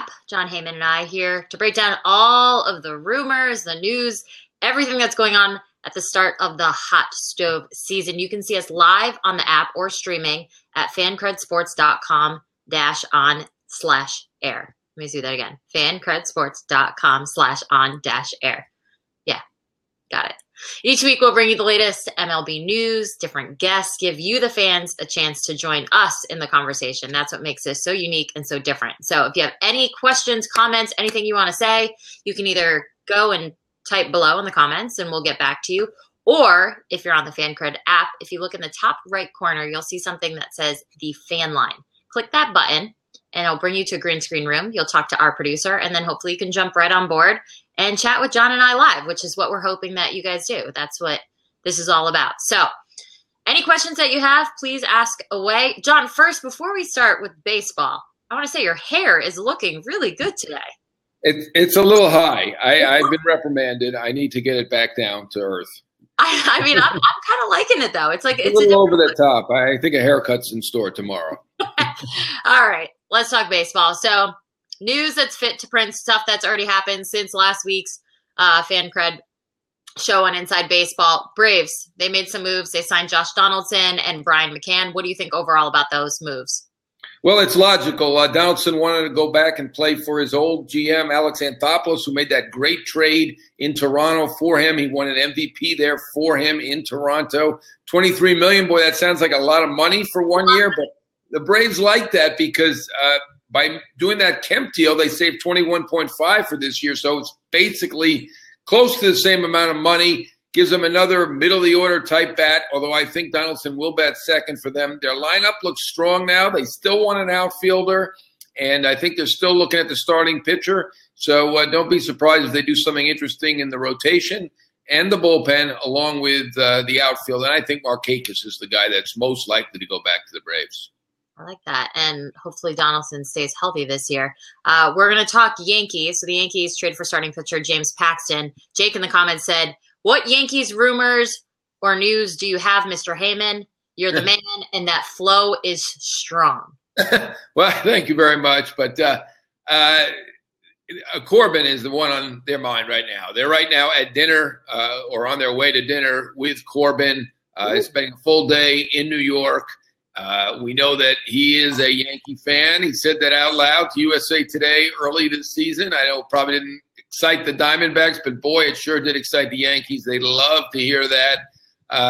app. John Heyman and I here to break down all of the rumors, the news, everything that's going on at the start of the hot stove season. You can see us live on the app or streaming at fancredsports.com-on/air. Let me do that again. fancredsports.com/on-air. Yeah, got it. Each week we'll bring you the latest MLB news, different guests, give you the fans a chance to join us in the conversation. That's what makes this so unique and so different. So if you have any questions, comments, anything you want to say, you can either go and type below in the comments and we'll get back to you. Or if you're on the Fancred app, if you look in the top right corner, you'll see something that says the fan line. Click that button and it'll bring you to a green screen room. You'll talk to our producer and then hopefully you can jump right on board and chat with John and I live, which is what we're hoping that you guys do. That's what this is all about. So any questions that you have, please ask away. John, first, before we start with baseball, I want to say your hair is looking really good today. It's a little high. I've been reprimanded. I need to get it back down to earth. I mean, I'm kind of liking it, though. It's like it's a little over the top. I think a haircut's in store tomorrow. All right, let's talk baseball. So news that's fit to print, stuff that's already happened since last week's Fancred show on Inside Baseball. Braves, they made some moves. They signed Josh Donaldson and Brian McCann. What do you think overall about those moves? Well, it's logical. Donaldson wanted to go back and play for his old GM, Alex Anthopoulos, who made that great trade in Toronto for him. He won an MVP there for him in Toronto. $23 million, boy, that sounds like a lot of money for 1 year, but the Braves like that because by doing that Kemp deal, they saved $21.5 for this year. So it's basically close to the same amount of money. Gives them another middle-of-the-order type bat, although I think Donaldson will bat second for them. Their lineup looks strong now. They still want an outfielder, and I think they're still looking at the starting pitcher. So don't be surprised if they do something interesting in the rotation and the bullpen along with the outfield. And I think Markakis is the guy that's most likely to go back to the Braves. I like that. And hopefully Donaldson stays healthy this year. We're going to talk Yankees. So the Yankees trade for starting pitcher James Paxton. Jake in the comments said, what Yankees rumors or news do you have, Mr. Heyman? You're the man, and that flow is strong. Well, thank you very much. But Corbin is the one on their mind right now. They're right now at dinner or on their way to dinner with Corbin, spending a full day in New York. We know that he is a Yankee fan. He said that out loud to USA Today early this season. I know probably didn't excite the Diamondbacks, but boy, it sure did excite the Yankees. They love to hear that.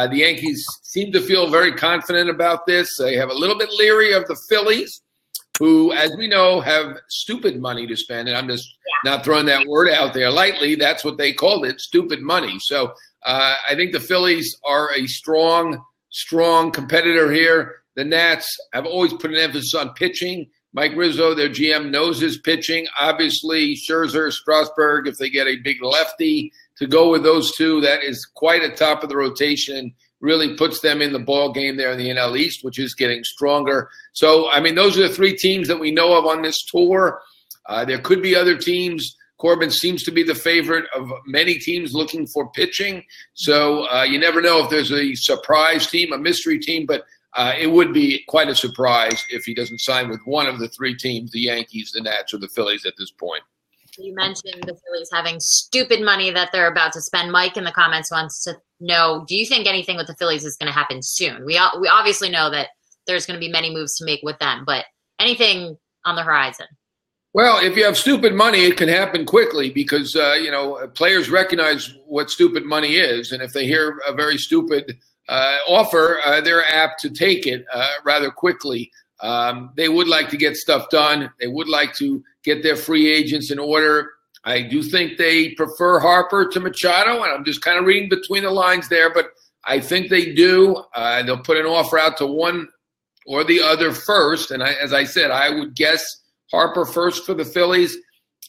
The Yankees seem to feel very confident about this. They have a little bit leery of the Phillies, who, as we know, have stupid money to spend. And I'm just not throwing that word out there lightly. That's what they called it, stupid money. So I think the Phillies are a strong competitor here. The Nats have always put an emphasis on pitching. Mike Rizzo, their GM, knows his pitching. Obviously, Scherzer, Strasburg, if they get a big lefty to go with those two, that is quite a top of the rotation. Really puts them in the ball game there in the NL East, which is getting stronger. So, I mean, those are the three teams that we know of on this tour. There could be other teams. Corbin seems to be the favorite of many teams looking for pitching. So you never know if there's a surprise team, a mystery team, but it would be quite a surprise if he doesn't sign with one of the three teams, the Yankees, the Nats, or the Phillies at this point. You mentioned the Phillies having stupid money that they're about to spend. Mike in the comments wants to know, do you think anything with the Phillies is going to happen soon? We obviously know that there's going to be many moves to make with them, but anything on the horizon? Well, if you have stupid money, it can happen quickly because, players recognize what stupid money is. And if they hear a very stupid offer, they're apt to take it rather quickly. They would like to get stuff done. They would like to get their free agents in order. I do think they prefer Harper to Machado, and I'm just kind of reading between the lines there, but I think they do. They'll put an offer out to one or the other first, and as I said, I would guess Harper first for the Phillies,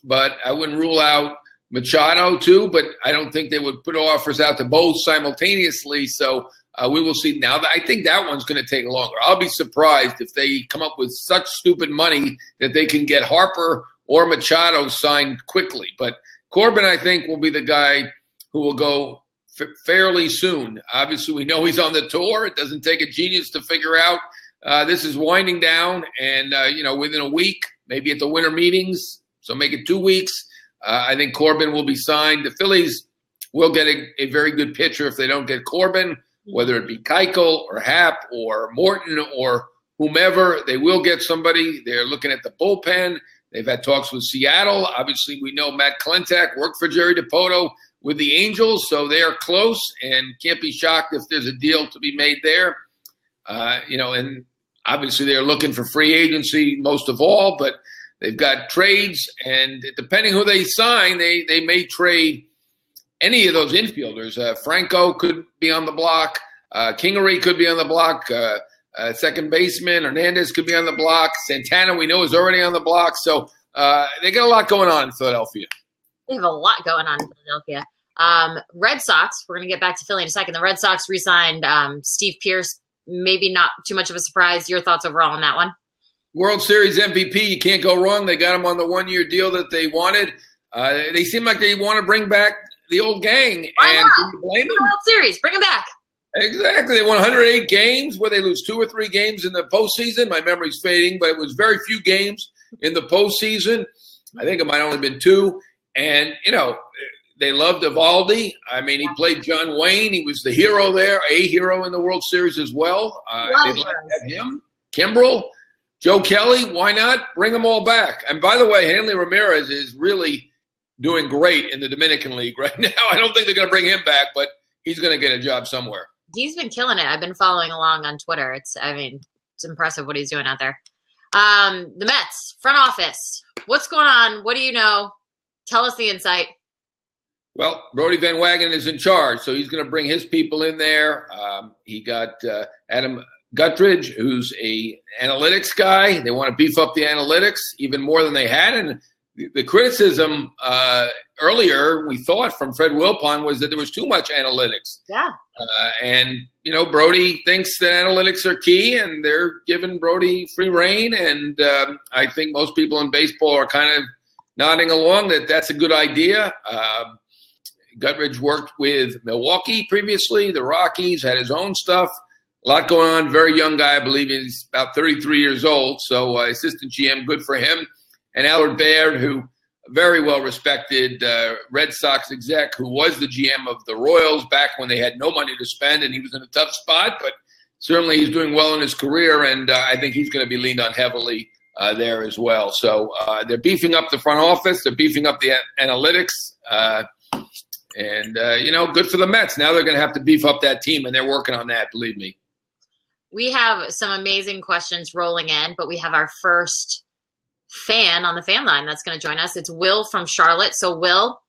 but I wouldn't rule out Machado too, but I don't think they would put offers out to both simultaneously, so we will see. Now, I think that one's going to take longer. I'll be surprised if they come up with such stupid money that they can get Harper or Machado signed quickly. But Corbin, I think, will be the guy who will go fairly soon. Obviously, we know he's on the tour. It doesn't take a genius to figure out this is winding down. And, within a week, maybe at the winter meetings, So make it 2 weeks. I think Corbin will be signed. The Phillies will get a very good pitcher if they don't get Corbin, whether it be Keuchel or Happ or Morton or whomever. They will get somebody. They're looking at the bullpen. They've had talks with Seattle. Obviously, we know Matt Klentak worked for Jerry DiPoto with the Angels, so they are close and can't be shocked if there's a deal to be made there. And obviously they're looking for free agency most of all, but they've got trades, and depending who they sign, they may trade any of those infielders. Franco could be on the block. Kingery could be on the block. Second baseman Hernandez could be on the block. Santana, we know, is already on the block. So they got a lot going on in Philadelphia. They have a lot going on in Philadelphia. Red Sox, we're going to get back to Philly in a second. The Red Sox re-signed Steve Pearce. Maybe not too much of a surprise. Your thoughts overall on that one? World Series MVP, you can't go wrong. They got him on the one-year deal that they wanted. They seem like they want to bring back the old gang. Why and can you blame them? World Series, bring them back. Exactly. They won 108 games where they lose 2 or 3 games in the postseason. My memory's fading, but it was very few games in the postseason. I think it might have only been 2. And, they loved Evaldi. I mean, he played John Wayne. He was the hero there, a hero in the World Series as well. They'd like to have him. Kimbrel, Joe Kelly, why not? Bring them all back. And by the way, Hanley Ramirez is really doing great in the Dominican League right now. I don't think they're going to bring him back, but he's going to get a job somewhere. He's been killing it. I've been following along on Twitter. It's impressive what he's doing out there. The Mets, front office. What's going on? What do you know? Tell us the insight. Well, Brody Van Wagen is in charge, so he's going to bring his people in there. He got Adam Guttridge, who's a analytics guy. They want to beef up the analytics even more than they had. And the criticism earlier, we thought, from Fred Wilpon was that there was too much analytics. Yeah. Brody thinks that analytics are key, and they're giving Brody free rein. And I think most people in baseball are kind of nodding along that that's a good idea. Guttridge worked with Milwaukee previously, the Rockies, had his own stuff. A lot going on. Very young guy. I believe he's about 33 years old. So assistant GM, good for him. And Allard Baird, who very well respected Red Sox exec, who was the GM of the Royals back when they had no money to spend, and he was in a tough spot. But certainly he's doing well in his career, and I think he's going to be leaned on heavily there as well. So they're beefing up the front office. They're beefing up the analytics. Good for the Mets. Now they're going to have to beef up that team, and they're working on that, believe me. We have some amazing questions rolling in, but we have our first fan on the fan line that's going to join us. It's Will from Charlotte. So, Will,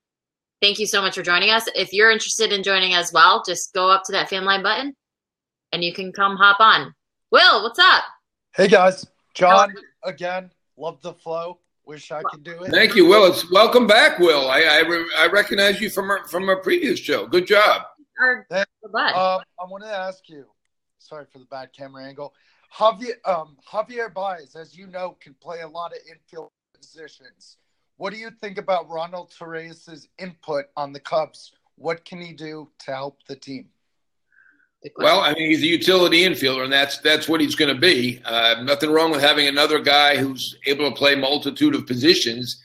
thank you so much for joining us. If you're interested in joining as well, just go up to that fan line button, and you can come hop on. Will, what's up? Hey, guys. John, again, love the flow. Wish I could do it. Thank you, Will. Welcome back, Will. I recognize you from a previous show. Good job. I wanted to ask you. Sorry for the bad camera angle. Javier Baez, as you know, can play a lot of infield positions. What do you think about Ronald Torres' input on the Cubs? What can he do to help the team? Well, I mean, he's a utility infielder, and that's what he's going to be. Nothing wrong with having another guy who's able to play multitude of positions.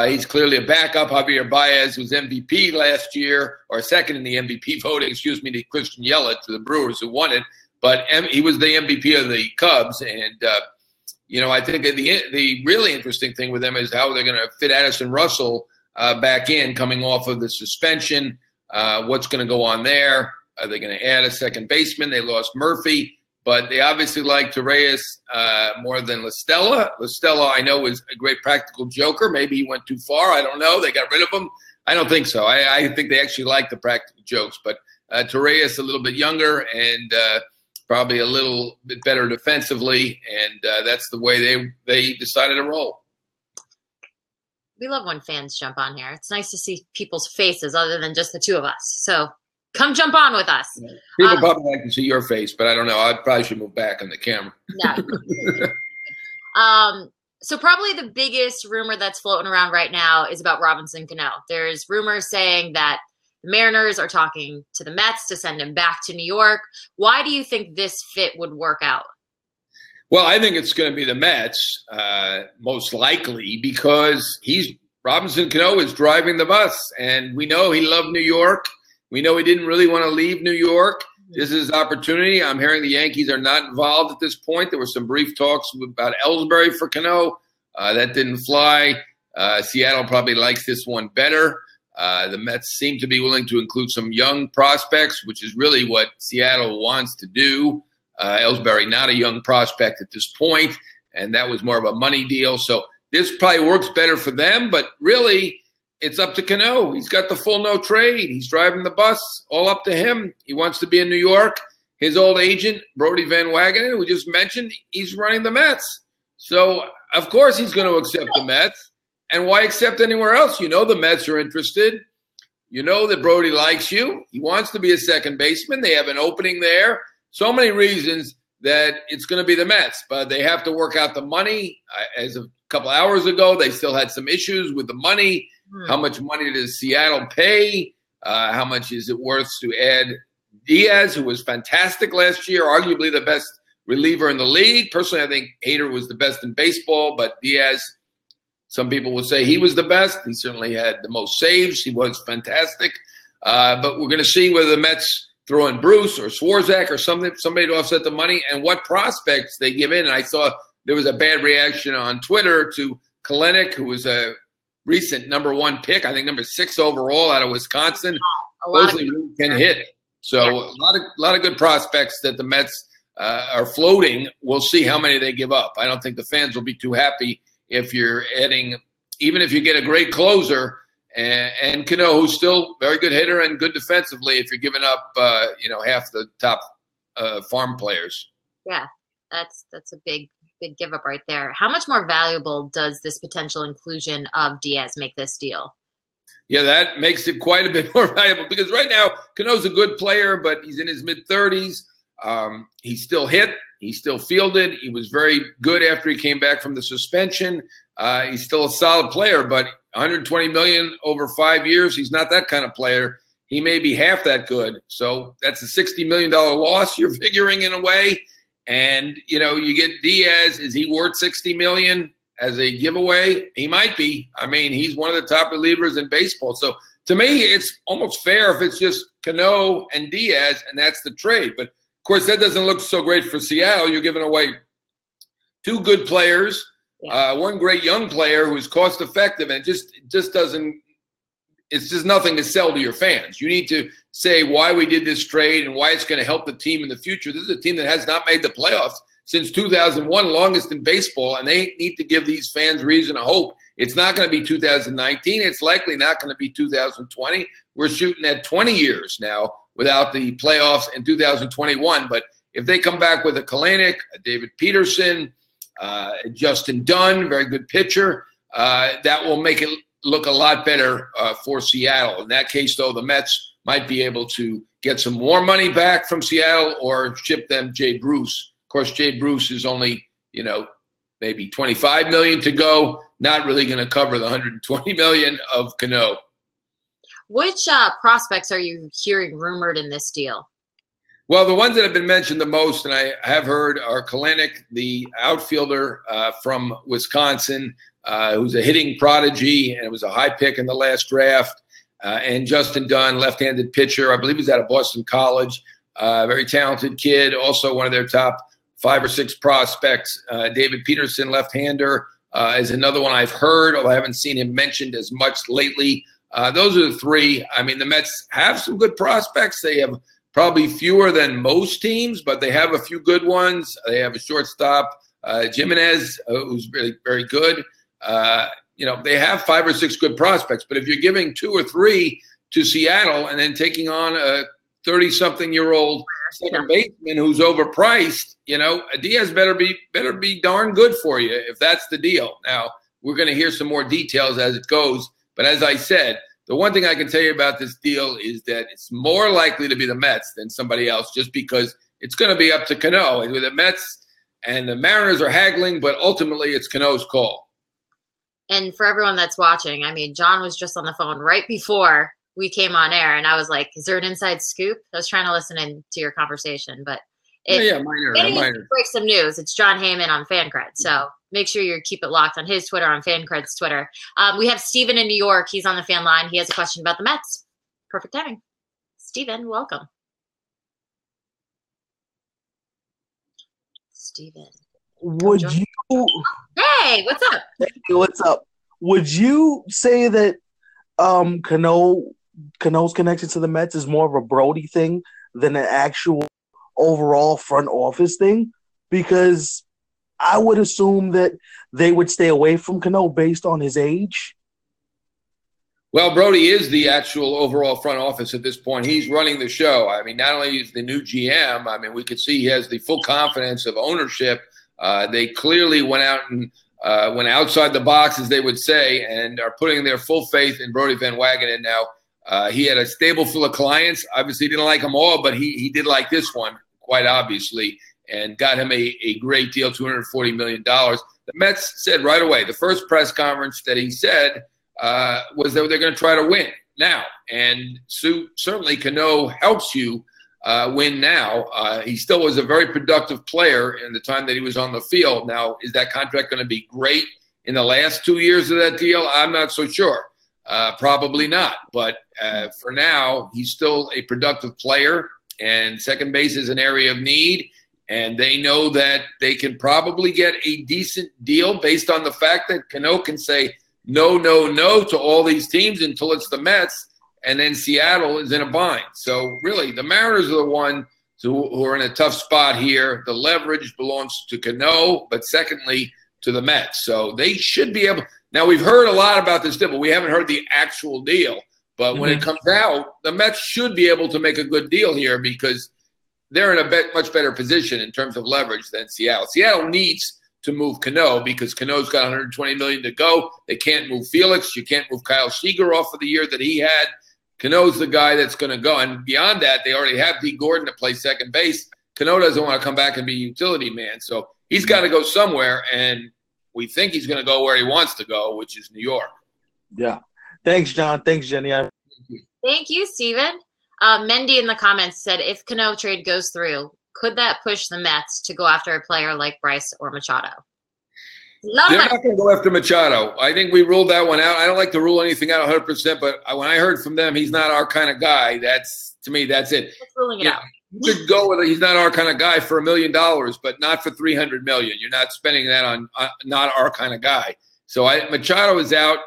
He's clearly a backup. Javier Baez was MVP last year, or second in the MVP voting, to Christian Yelich, to the Brewers who won it. But he was the MVP of the Cubs, and I think the really interesting thing with them is how they're going to fit Addison Russell back in, coming off of the suspension. What's going to go on there? Are they going to add a second baseman? They lost Murphy, but they obviously like Torres more than La Stella. La Stella, I know, is a great practical joker. Maybe he went too far. I don't know. They got rid of him. I don't think so. I think they actually like the practical jokes. But Torres a little bit younger and probably a little bit better defensively, and that's the way they decided to roll. We love when fans jump on here. It's nice to see people's faces other than just the two of us. So come jump on with us. People probably like to see your face, but I don't know. I probably should move back on the camera. No. So probably the biggest rumor that's floating around right now is about Robinson Cano. There's rumors saying that the Mariners are talking to the Mets to send him back to New York. Why do you think this fit would work out? Well, I think it's going to be the Mets, most likely, because Robinson Cano is driving the bus, and we know he loved New York. We know he didn't really want to leave New York. This is his opportunity. I'm hearing the Yankees are not involved at this point. There were some brief talks about Ellsbury for Cano. That didn't fly. Seattle probably likes this one better. The Mets seem to be willing to include some young prospects, which is really what Seattle wants to do. Ellsbury, not a young prospect at this point, and that was more of a money deal. So this probably works better for them, but really it's up to Cano. He's got the full no trade. He's driving the bus, all up to him. He wants to be in New York. His old agent, Brody Van Wagenen, who we just mentioned, he's running the Mets. So, of course, he's going to accept the Mets. And why accept anywhere else? You know the Mets are interested. You know that Brody likes you. He wants to be a second baseman. They have an opening there. So many reasons that it's going to be the Mets. But they have to work out the money. As a couple hours ago, they still had some issues with the money. How much money does Seattle pay? How much is it worth to add Diaz, who was fantastic last year, arguably the best reliever in the league? Personally, I think Hader was the best in baseball, but Diaz, some people would say he was the best. He certainly had the most saves. He was fantastic. But we're going to see whether the Mets throw in Bruce or Swarzak or somebody to offset the money, and what prospects they give in. And I saw there was a bad reaction on Twitter to Kalenic, who was a recent #1 pick, I think #6 overall out of Wisconsin. Supposedly really can hit. So a lot of good prospects that the Mets are floating. We'll see how many they give up. I don't think the fans will be too happy if you're adding, even if you get a great closer and Cano, who's still very good hitter and good defensively, if you're giving up half the top farm players. Yeah, that's a big give up right there. How much more valuable does this potential inclusion of Diaz make this deal? Yeah, that makes it quite a bit more valuable, because right now Cano's a good player, but he's in his mid-30s. He still hit. He still fielded. He was very good after he came back from the suspension. He's still a solid player, but $120 million over 5 years, he's not that kind of player. He may be half that good. So that's a $60 million loss you're figuring in a way. And, you get Diaz. Is he worth $60 million as a giveaway? He might be. I mean, he's one of the top relievers in baseball. So to me, it's almost fair if it's just Cano and Diaz, and that's the trade. But, of course, that doesn't look so great for Seattle. You're giving away two good players, one great young player who's cost effective, and it just doesn't. It's just nothing to sell to your fans. You need to say why we did this trade and why it's going to help the team in the future. This is a team that has not made the playoffs since 2001, longest in baseball, and they need to give these fans reason to hope. It's not going to be 2019. It's likely not going to be 2020. We're shooting at 20 years now without the playoffs in 2021. But if they come back with a Kalenic, a David Peterson, Justin Dunn, very good pitcher, that will make it look a lot better for Seattle. In that case, though, the Mets might be able to get some more money back from Seattle or ship them Jay Bruce. Of course, Jay Bruce is only, maybe $25 million to go, not really going to cover the $120 million of Cano. Which prospects are you hearing rumored in this deal? Well, the ones that have been mentioned the most, and I have heard, are Kalenic, the outfielder from Wisconsin, who's a hitting prodigy, and it was a high pick in the last draft, and Justin Dunn, left-handed pitcher. I believe he's out of Boston College. Very talented kid, also one of their top 5 or 6 prospects. David Peterson, left-hander, is another one I've heard, although I haven't seen him mentioned as much lately. Those are the 3. I mean, the Mets have some good prospects. They have probably fewer than most teams, but they have a few good ones. They have a shortstop, Jimenez, who's really very good. They have 5 or 6 good prospects, but if you're giving 2 or 3 to Seattle and then taking on a 30-something-year-old second baseman who's overpriced, Diaz better be darn good for you if that's the deal. Now, we're going to hear some more details as it goes, but as I said, the one thing I can tell you about this deal is that it's more likely to be the Mets than somebody else, just because it's going to be up to Cano. With the Mets and the Mariners are haggling, but ultimately it's Cano's call. And for everyone that's watching, I mean, John was just on the phone right before we came on air, and I was like, is there an inside scoop? I was trying to listen in to your conversation, but Minor. Break some news. It's John Heyman on Fancred. So make sure you keep it locked on his Twitter, on Fancred's Twitter. We have Steven in New York. He's on the fan line. He has a question about the Mets. Perfect timing. Steven, welcome. Steven. Would you? Hey, what's up? Hey, what's up? Would you say that Cano's connection to the Mets is more of a Brody thing than an actual overall front office thing? Because I would assume that they would stay away from Cano based on his age. Well, Brody is the actual overall front office at this point. He's running the show. I mean, not only is the new GM, I mean, we could see he has the full confidence of ownership. They clearly went out and went outside the box, as they would say, and are putting their full faith in Brodie Van Wagenen now. He had a stable full of clients. Obviously, he didn't like them all, but he did like this one, quite obviously, and got him a great deal, $240 million. The Mets said right away, the first press conference that he said was that they're going to try to win now. And certainly Cano helps you win now. He still was a very productive player in the time that he was on the field. Now, is that contract going to be great in the last 2 years of that deal? I'm not so sure. Probably not. But for now, he's still a productive player, and second base is an area of need. And they know that they can probably get a decent deal based on the fact that Cano can say no, no, no to all these teams until it's the Mets. And then Seattle is in a bind. So really, the Mariners are the ones who are in a tough spot here. The leverage belongs to Cano, but secondly, to the Mets. So they should be able – now, we've heard a lot about this deal, but we haven't heard the actual deal. But when it comes out, the Mets should be able to make a good deal here because they're in a much better position in terms of leverage than Seattle. Seattle needs to move Cano because Cano's got $120 million to go. They can't move Felix. You can't move Kyle Seager off of the year that he had. Cano's the guy that's going to go. And beyond that, they already have D. Gordon to play second base. Cano doesn't want to come back and be a utility man. So he's got to go somewhere, and we think he's going to go where he wants to go, which is New York. Yeah. Thanks, John. Thanks, Jenny. Thank you, Steven. Mendy in the comments said, if Cano trade goes through, could that push the Mets to go after a player like Bryce or Machado? They're not going to go after Machado. I think we ruled that one out. I don't like to rule anything out 100%, but when I heard from them, he's not our kind of guy. To me, that's it. That's ruling it out. You could go with it. He's not our kind of guy for $1 million, but not for $300 million. You're not spending that on not our kind of guy. So Machado is out.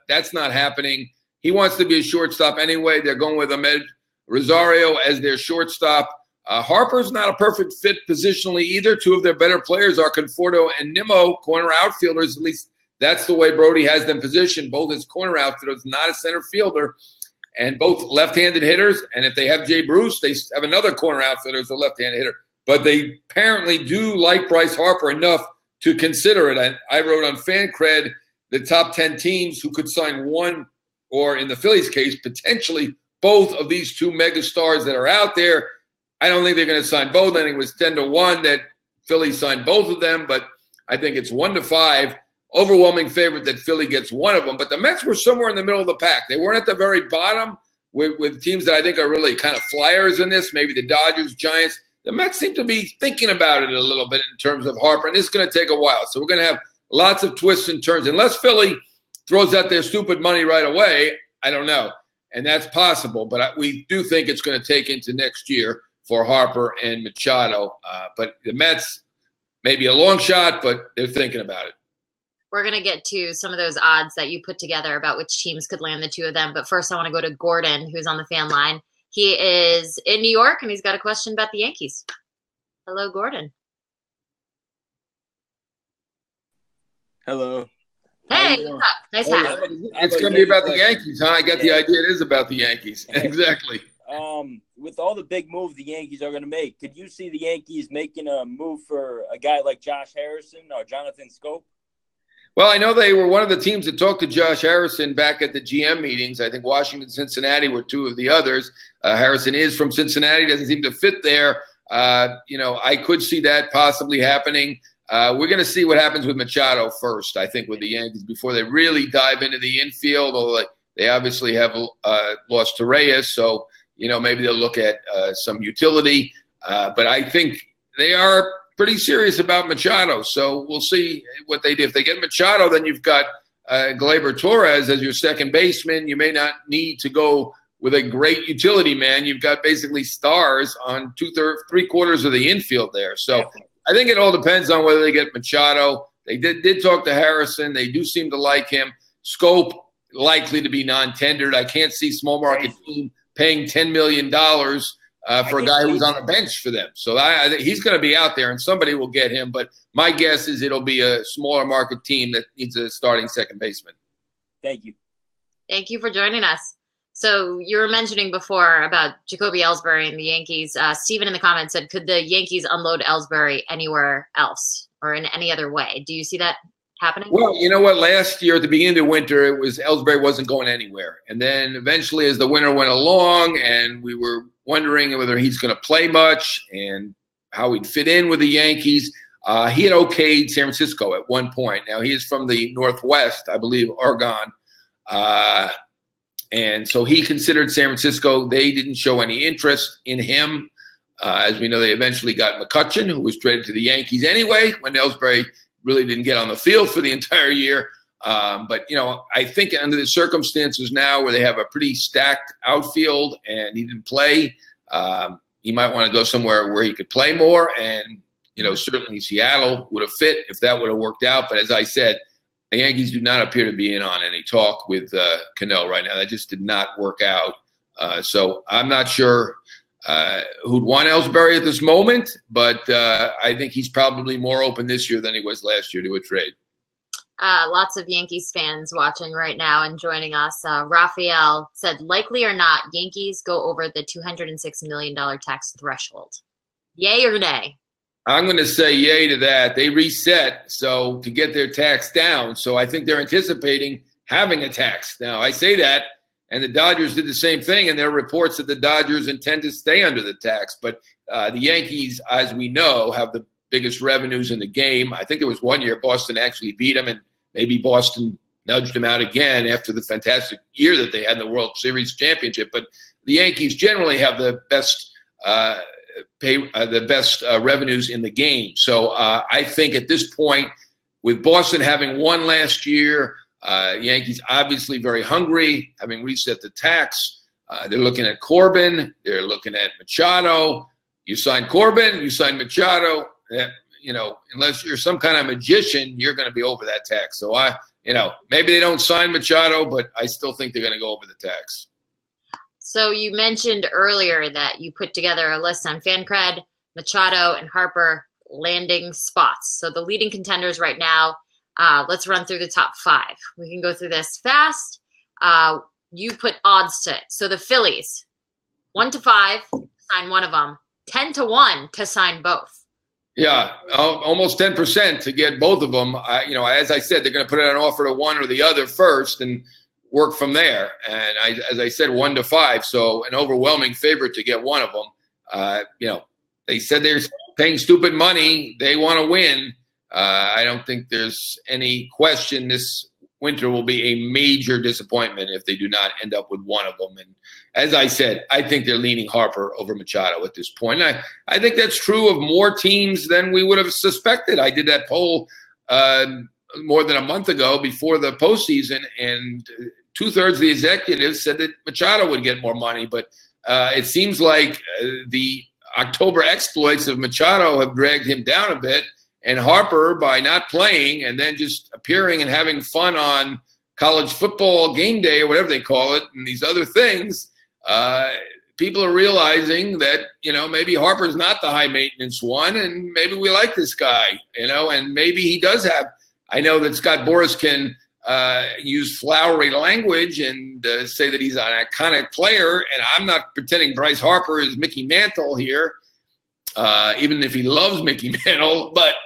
That's not happening. He wants to be a shortstop anyway. They're going with Ahmed Rosario as their shortstop. Harper's not a perfect fit positionally either. Two of their better players are Conforto and Nimmo, corner outfielders. At least that's the way Brody has them positioned, both as corner outfielders, not a center fielder, and both left-handed hitters. And if they have Jay Bruce, they have another corner outfielder as a left-handed hitter. But they apparently do like Bryce Harper enough to consider it. I wrote on Fancred the top 10 teams who could sign one, or in the Phillies case, potentially both of these two megastars that are out there. I don't think they're going to sign both. I think it was 10-1 that Philly signed both of them, but I think it's 1-5. Overwhelming favorite that Philly gets one of them. But the Mets were somewhere in the middle of the pack. They weren't at the very bottom with teams that I think are really kind of flyers in this, maybe the Dodgers, Giants. The Mets seem to be thinking about it a little bit in terms of Harper, and it's going to take a while. So we're going to have lots of twists and turns. Unless Philly throws out their stupid money right away, I don't know. And that's possible. But we do think it's going to take into next year for Harper and Machado. But the Mets, maybe a long shot, but they're thinking about it. We're going to get to some of those odds that you put together about which teams could land the two of them. But first, I want to go to Gordon, who's on the fan line. He is in New York, and he's got a question about the Yankees. Hello, Gordon. Hello. Hey, what's up? Nice hat. It's going to be about the Yankees, huh? I got the idea it is about the Yankees. Exactly. With all the big moves the Yankees are going to make, could you see the Yankees making a move for a guy like Josh Harrison or Jonathan Scope? Well, I know they were one of the teams that talked to Josh Harrison back at the GM meetings. I think Washington, Cincinnati were two of the others. Harrison is from Cincinnati, doesn't seem to fit there. I could see that possibly happening. We're going to see what happens with Machado first, I think, with the Yankees before they really dive into the infield, although they obviously have lost to Reyes, so maybe they'll look at some utility. But I think they are pretty serious about Machado. So we'll see what they do. If they get Machado, then you've got Gleyber Torres as your second baseman. You may not need to go with a great utility man. You've got basically stars on three-quarters of the infield there. So I think it all depends on whether they get Machado. They did talk to Harrison. They do seem to like him. Scope likely to be non-tendered. I can't see small market team paying $10 million for a guy who's on the bench for them. So I think he's going to be out there, and somebody will get him. But my guess is it'll be a smaller market team that needs a starting second baseman. Thank you. Thank you for joining us. So you were mentioning before about Jacoby Ellsbury and the Yankees. Steven in the comments said, could the Yankees unload Ellsbury anywhere else or in any other way? Do you see that happening? Well, you know what? Last year at the beginning of winter, it was Ellsbury wasn't going anywhere. And then eventually as the winter went along and we were wondering whether he's going to play much and how he'd fit in with the Yankees, he had okayed San Francisco at one point. Now, he is from the Northwest, I believe, Oregon. And so he considered San Francisco. They didn't show any interest in him. As we know, they eventually got McCutchen, who was traded to the Yankees anyway, when Ellsbury really didn't get on the field for the entire year. But, you know, I think under the circumstances now where they have a pretty stacked outfield and he didn't play, he might want to go somewhere where he could play more. And, you know, certainly Seattle would have fit if that would have worked out. But as I said, the Yankees do not appear to be in on any talk with Cano right now. That just did not work out. So I'm not sure who'd want Ellsbury at this moment, but I think he's probably more open this year than he was last year to a trade. Lots of Yankees fans watching right now and joining us. Raphael said, likely or not, Yankees go over the $206 million tax threshold. Yay or nay? I'm going to say yay to that. They reset so to get their tax down. So I think they're anticipating having a tax. Now, I say that, and the Dodgers did the same thing, and there are reports that the Dodgers intend to stay under the tax. But the Yankees, as we know, have the biggest revenues in the game. I think there was one year Boston actually beat them, and maybe Boston nudged them out again after the fantastic year that they had in the World Series championship. But the Yankees generally have the best revenues in the game. So I think at this point, with Boston having won last year, Yankees obviously very hungry, having reset the tax. They're looking at Corbin. They're looking at Machado. You sign Corbin, you sign Machado. You know, unless you're some kind of magician, you're going to be over that tax. So maybe they don't sign Machado, but I still think they're going to go over the tax. So you mentioned earlier that you put together a list on Fancred, Machado, and Harper landing spots. So the leading contenders right now, let's run through the top 5. We can go through this fast. You put odds to it. So the Phillies, 1 to 5, sign one of them. 10 to 1 to sign both. Yeah, almost 10% to get both of them. As I said, they're going to put out an offer to one or the other first and work from there. And as I said, 1 to 5, so an overwhelming favorite to get one of them. They said they're paying stupid money. They want to win. I don't think there's any question this winter will be a major disappointment if they do not end up with one of them. And as I said, I think they're leaning Harper over Machado at this point. I think that's true of more teams than we would have suspected. I did that poll more than a month ago before the postseason, and 2/3 of the executives said that Machado would get more money. But it seems like the October exploits of Machado have dragged him down a bit. And Harper, by not playing and then just appearing and having fun on college football game day or whatever they call it and these other things, people are realizing that, maybe Harper's not the high maintenance one, and maybe we like this guy, and maybe he does have – I know that Scott Boras can use flowery language and say that he's an iconic player, and I'm not pretending Bryce Harper is Mickey Mantle here, even if he loves Mickey Mantle, but –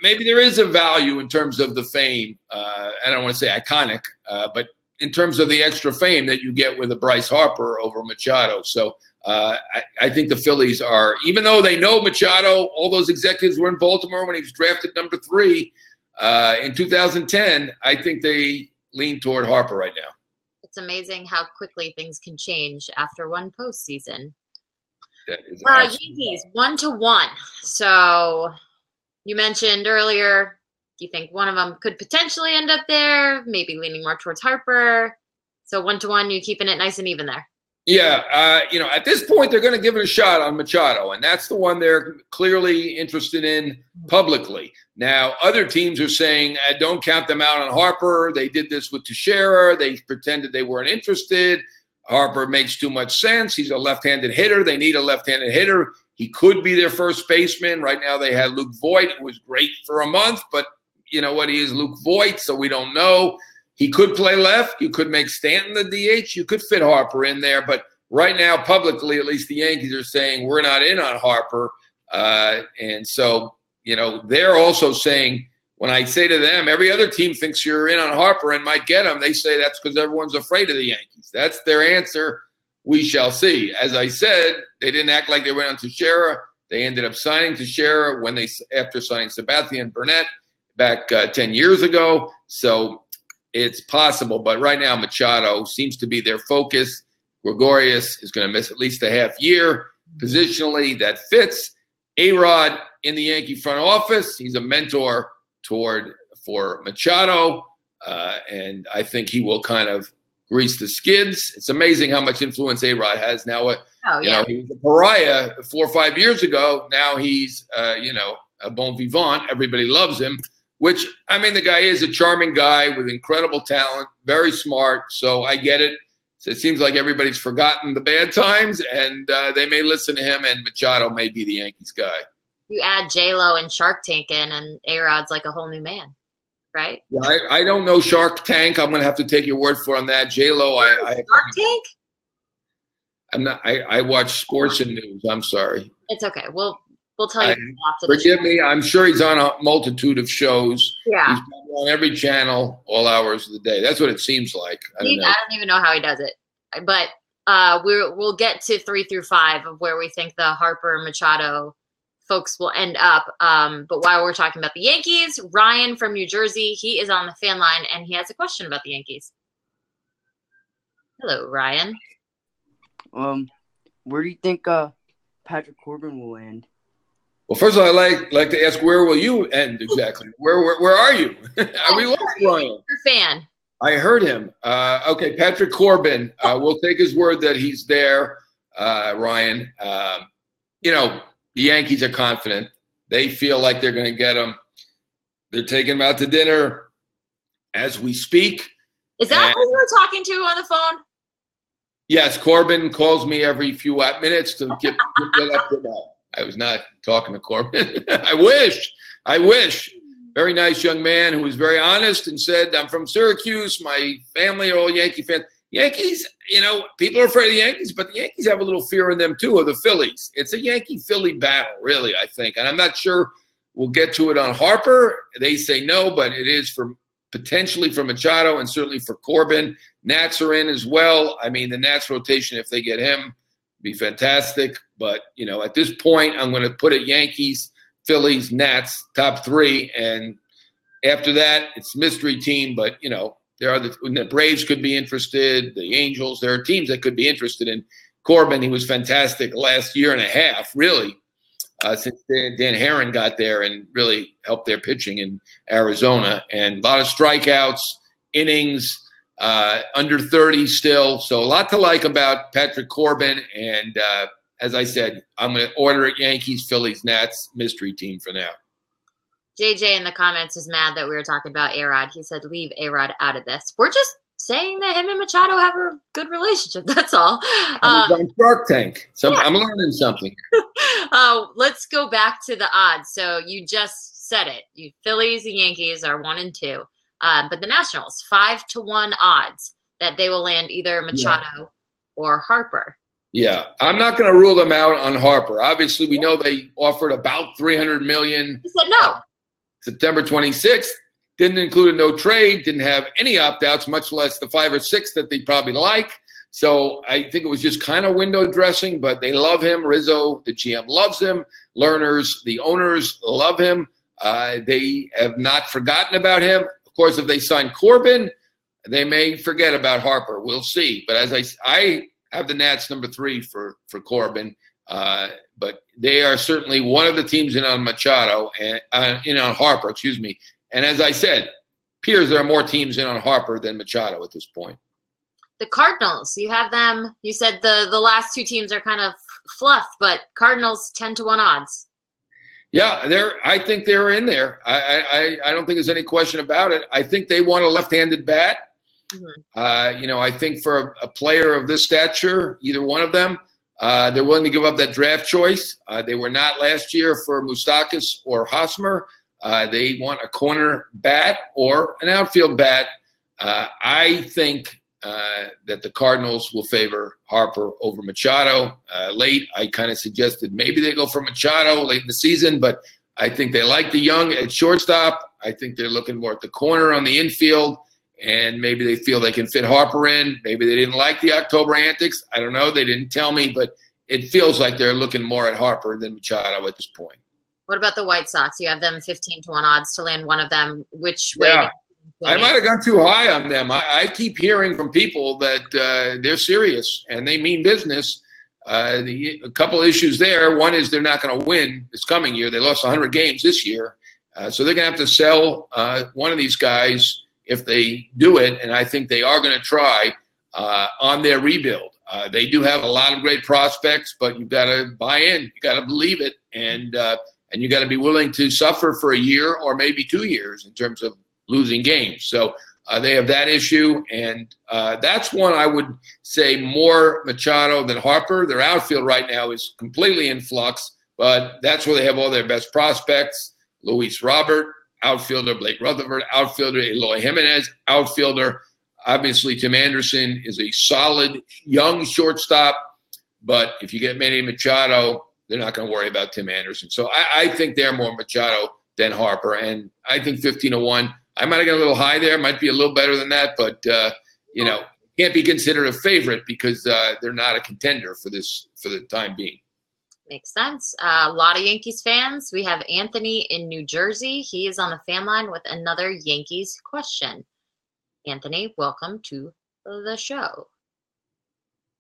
maybe there is a value in terms of the fame. I don't want to say iconic, but in terms of the extra fame that you get with a Bryce Harper over Machado. So I think the Phillies are, even though they know Machado, all those executives were in Baltimore when he was drafted number 3 in 2010, I think they lean toward Harper right now. It's amazing how quickly things can change after one postseason. That is Yankees 1-1. So you mentioned earlier, you think one of them could potentially end up there, maybe leaning more towards Harper. So 1-1, you keeping it nice and even there. Yeah, at this point, they're going to give it a shot on Machado, and that's the one they're clearly interested in publicly. Now, other teams are saying, don't count them out on Harper. They did this with Teixeira. They pretended they weren't interested. Harper makes too much sense. He's a left-handed hitter. They need a left-handed hitter. He could be their first baseman. Right now, they had Luke Voit, who was great for a month, but you know what? He is Luke Voit, so we don't know. He could play left. You could make Stanton the DH. You could fit Harper in there. But right now, publicly, at least the Yankees are saying we're not in on Harper. And so, they're also saying, when I say to them, every other team thinks you're in on Harper and might get him, they say that's because everyone's afraid of the Yankees. That's their answer. We shall see. As I said, they didn't act like they went on Teixeira. They ended up signing Teixeira after signing Sabathia and Burnett back 10 years ago. So it's possible, but right now Machado seems to be their focus. Gregorius is going to miss at least a half year. Positionally, that fits. A-Rod in the Yankee front office. He's a mentor for Machado, and I think he will kind of grease the skids. It's amazing how much influence A-Rod has now. He was a pariah 4 or 5 years ago. Now he's, a bon vivant. Everybody loves him. Which, the guy is a charming guy with incredible talent, very smart, so I get it. So it seems like everybody's forgotten the bad times, and they may listen to him, and Machado may be the Yankees guy. You add J-Lo and Shark Tank in, and A-Rod's like a whole new man, right? Yeah, I don't know Shark Tank. I'm going to have to take your word for on that. J-Lo, Shark Tank? I watch sports and news. I'm sorry. It's okay. We'll tell you after the Forgive show. me. I'm sure he's on a multitude of shows. Yeah. He's on every channel, all hours of the day. That's what it seems like. I don't even know how he does it. But we'll get to 3 through 5 of where we think the Harper Machado folks will end up. But while we're talking about the Yankees, Ryan from New Jersey, he is on the fan line, and he has a question about the Yankees. Hello, Ryan. Where do you think Patrick Corbin will land? Well, first of all, I'd like to ask, where will you end exactly? Where are you? We lost Ryan. Your fan. I heard him. Okay, Patrick Corbin. We'll take his word that he's there, Ryan. The Yankees are confident. They feel like they're going to get him. They're taking him out to dinner as we speak. Is that who you're talking to on the phone? Yes, Corbin calls me every few minutes to get up to that. I was not talking to Corbin. I wish. Very nice young man who was very honest and said, I'm from Syracuse. My family are all Yankee fans. Yankees, people are afraid of the Yankees, but the Yankees have a little fear in them too, of the Phillies. It's a Yankee-Philly battle, really, I think. And I'm not sure we'll get to it on Harper. They say no, but it is potentially for Machado and certainly for Corbin. Nats are in as well. The Nats rotation, if they get him, be fantastic. But, at this point, I'm going to put it Yankees, Phillies, Nats, top 3. And after that, it's mystery team. But, the Braves could be interested, the Angels. There are teams that could be interested in Corbin. He was fantastic last year and a half, really, since Dan Herron got there and really helped their pitching in Arizona. And a lot of strikeouts, innings, under 30 still. So a lot to like about Patrick Corbin. And as I said, I'm going to order it Yankees, Phillies, Nats, mystery team for now. JJ in the comments is mad that we were talking about A-Rod. He said, leave A-Rod out of this. We're just saying that him and Machado have a good relationship. That's all. On Shark Tank. I'm learning something. Let's go back to the odds. So you just said it. You Phillies and Yankees are 1 and 2. But the Nationals, 5-1 odds that they will land either Machado or Harper. Yeah, I'm not going to rule them out on Harper. Obviously, we know they offered about $300 million. He said no. September 26th. Didn't include a no trade. Didn't have any opt-outs, much less the 5 or 6 that they probably like. So I think it was just kind of window dressing, but they love him. Rizzo, the GM, loves him. Learners, the owners, love him. They have not forgotten about him. Of course, if they sign Corbin, they may forget about Harper. We'll see. But as I have the Nats number 3 for Corbin. But they are certainly one of the teams in on Machado and in on Harper, excuse me. And as I said, Pearce, there are more teams in on Harper than Machado at this point. The Cardinals, you have them. You said the last two teams are kind of fluff, but Cardinals 10-1 odds. Yeah, I think they're in there. I don't think there's any question about it. I think they want a left-handed bat. Mm-hmm. I think for a player of this stature, either one of them, they're willing to give up that draft choice. They were not last year for Moustakas or Hosmer. They want a corner bat or an outfield bat. I think that the Cardinals will favor Harper over Machado. Late, I kind of suggested maybe they go for Machado late in the season, but I think they like the young at shortstop. I think they're looking more at the corner on the infield, and maybe they feel they can fit Harper in. Maybe they didn't like the October antics. I don't know. They didn't tell me, but it feels like they're looking more at Harper than Machado at this point. What about the White Sox? You have them 15-1 odds to land one of them. Which way? Yeah. I might have gone too high on them. I keep hearing from people that they're serious and they mean business. A couple of issues there. One is they're not going to win this coming year. They lost 100 games this year. So they're going to have to sell one of these guys if they do it, and I think they are going to try on their rebuild. They do have a lot of great prospects, but you've got to buy in. You got to believe it, and you got to be willing to suffer for a year or maybe 2 years in terms of losing games. So they have that issue, and that's one I would say more Machado than Harper. Their outfield right now is completely in flux, but that's where they have all their best prospects. Luis Robert, outfielder. Blake Rutherford, outfielder. Eloy Jimenez, outfielder. Obviously, Tim Anderson is a solid young shortstop, but if you get Manny Machado, they're not going to worry about Tim Anderson. So I think they're more Machado than Harper, and I think 15-1. I might have got a little high there. Might be a little better than that, but can't be considered a favorite because they're not a contender for the time being. Makes sense. A lot of Yankees fans. We have Anthony in New Jersey. He is on the fan line with another Yankees question. Anthony, welcome to the show.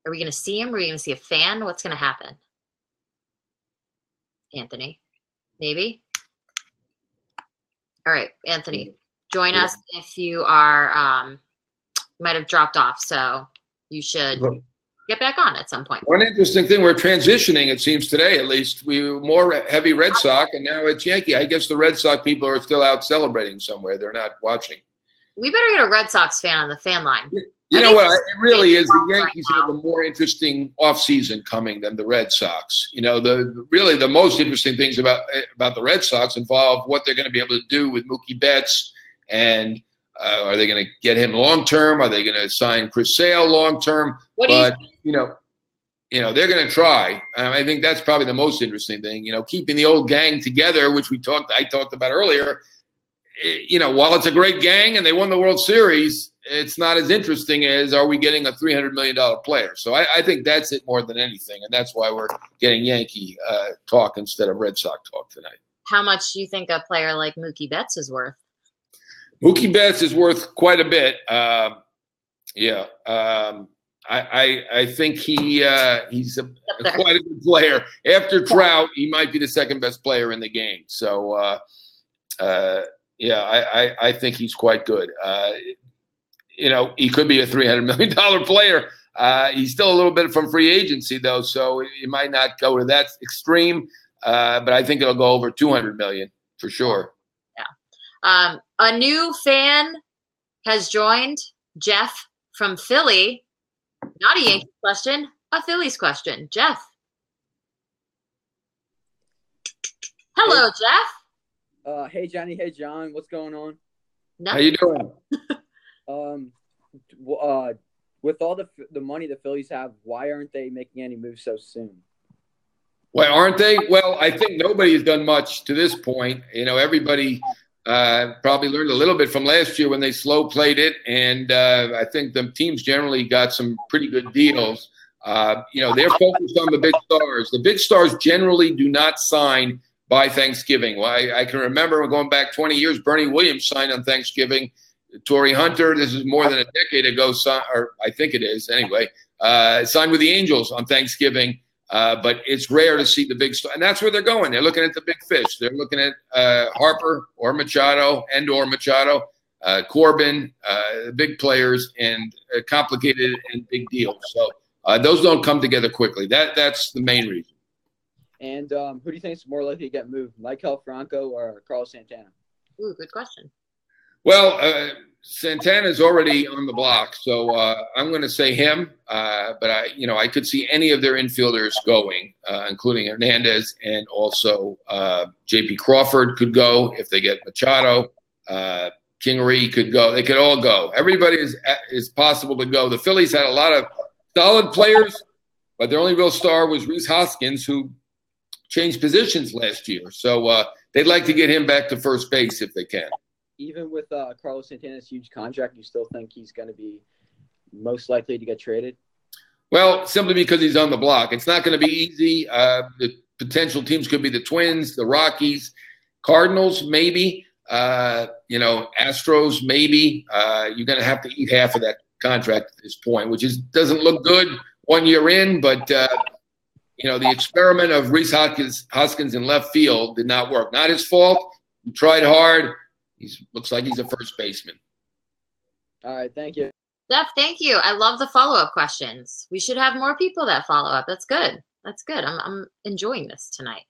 Are we going to see him? Are we going to see a fan? What's going to happen? Anthony, maybe? All right, Anthony, join us if you are might have dropped off, so you should get back on at some point. One interesting thing, we're transitioning, it seems today at least. We were more heavy Red Sox, and now it's Yankee. I guess the Red Sox people are still out celebrating somewhere. They're not watching. We better get a Red Sox fan on the fan line. You know what? It really is. The Yankees have a more interesting offseason coming than the Red Sox. You know, the most interesting things about the Red Sox involve what they're going to be able to do with Mookie Betts, and are they going to get him long term? Are they going to sign Chris Sale long term? But you know, they're going to try. I think that's probably the most interesting thing. You know, keeping the old gang together, which I talked about earlier. You know, while it's a great gang and they won the World Series, it's not as interesting as are we getting a $300 million player. So I think that's it more than anything, and that's why we're getting Yankee talk instead of Red Sox talk tonight. How much do you think a player like Mookie Betts is worth? Mookie Betts is worth quite a bit. I think he's quite a good player. After Trout, he might be the second best player in the game. So, I think he's quite good. He could be a $300 million player. He's still a little bit from free agency, though, so it might not go to that extreme. But I think it'll go over $200 million for sure. Yeah. A new fan has joined, Jeff from Philly. Not a Yankees question, a Phillies question. Jeff. Hello, Jeff. Hey, Johnny. Hey, John. What's going on? How you doing? With all the money the Phillies have, why aren't they making any moves so soon? Why aren't they? Well, I think nobody has done much to this point. You know, everybody probably learned a little bit from last year when they slow played it, and I think the teams generally got some pretty good deals. They're focused on the big stars. The big stars generally do not sign by Thanksgiving. Well, I can remember going back 20 years, Bernie Williams signed on Thanksgiving. Torrey Hunter, this is more than a decade ago, or I think it is anyway, signed with the Angels on Thanksgiving. but it's rare to see the big star. And that's where they're going. They're looking at the big fish. They're looking at Harper or Machado Corbin, big players, and complicated and big deals. So those don't come together quickly. That's the main reason. And who do you think is more likely to get moved, Michael Franco or Carlos Santana? Ooh, good question. Well, Santana's already on the block, so I'm going to say him. But I could see any of their infielders going, including Hernandez, and also J.P. Crawford could go if they get Machado. Kingery could go. They could all go. Everybody is possible to go. The Phillies had a lot of solid players, but their only real star was Rhys Hoskins, who changed positions last year. So they'd like to get him back to first base if they can. Even with Carlos Santana's huge contract, you still think he's going to be most likely to get traded? Well, simply because he's on the block. It's not going to be easy. The potential teams could be the Twins, the Rockies, Cardinals, maybe. Astros, maybe. You're going to have to eat half of that contract at this point, which doesn't look good 1 year in, but the experiment of Rhys Hoskins in left field did not work. Not his fault. He tried hard. Looks like he's a first baseman. All right, thank you. Steph, thank you. I love the follow-up questions. We should have more people that follow up. That's good. I'm enjoying this tonight.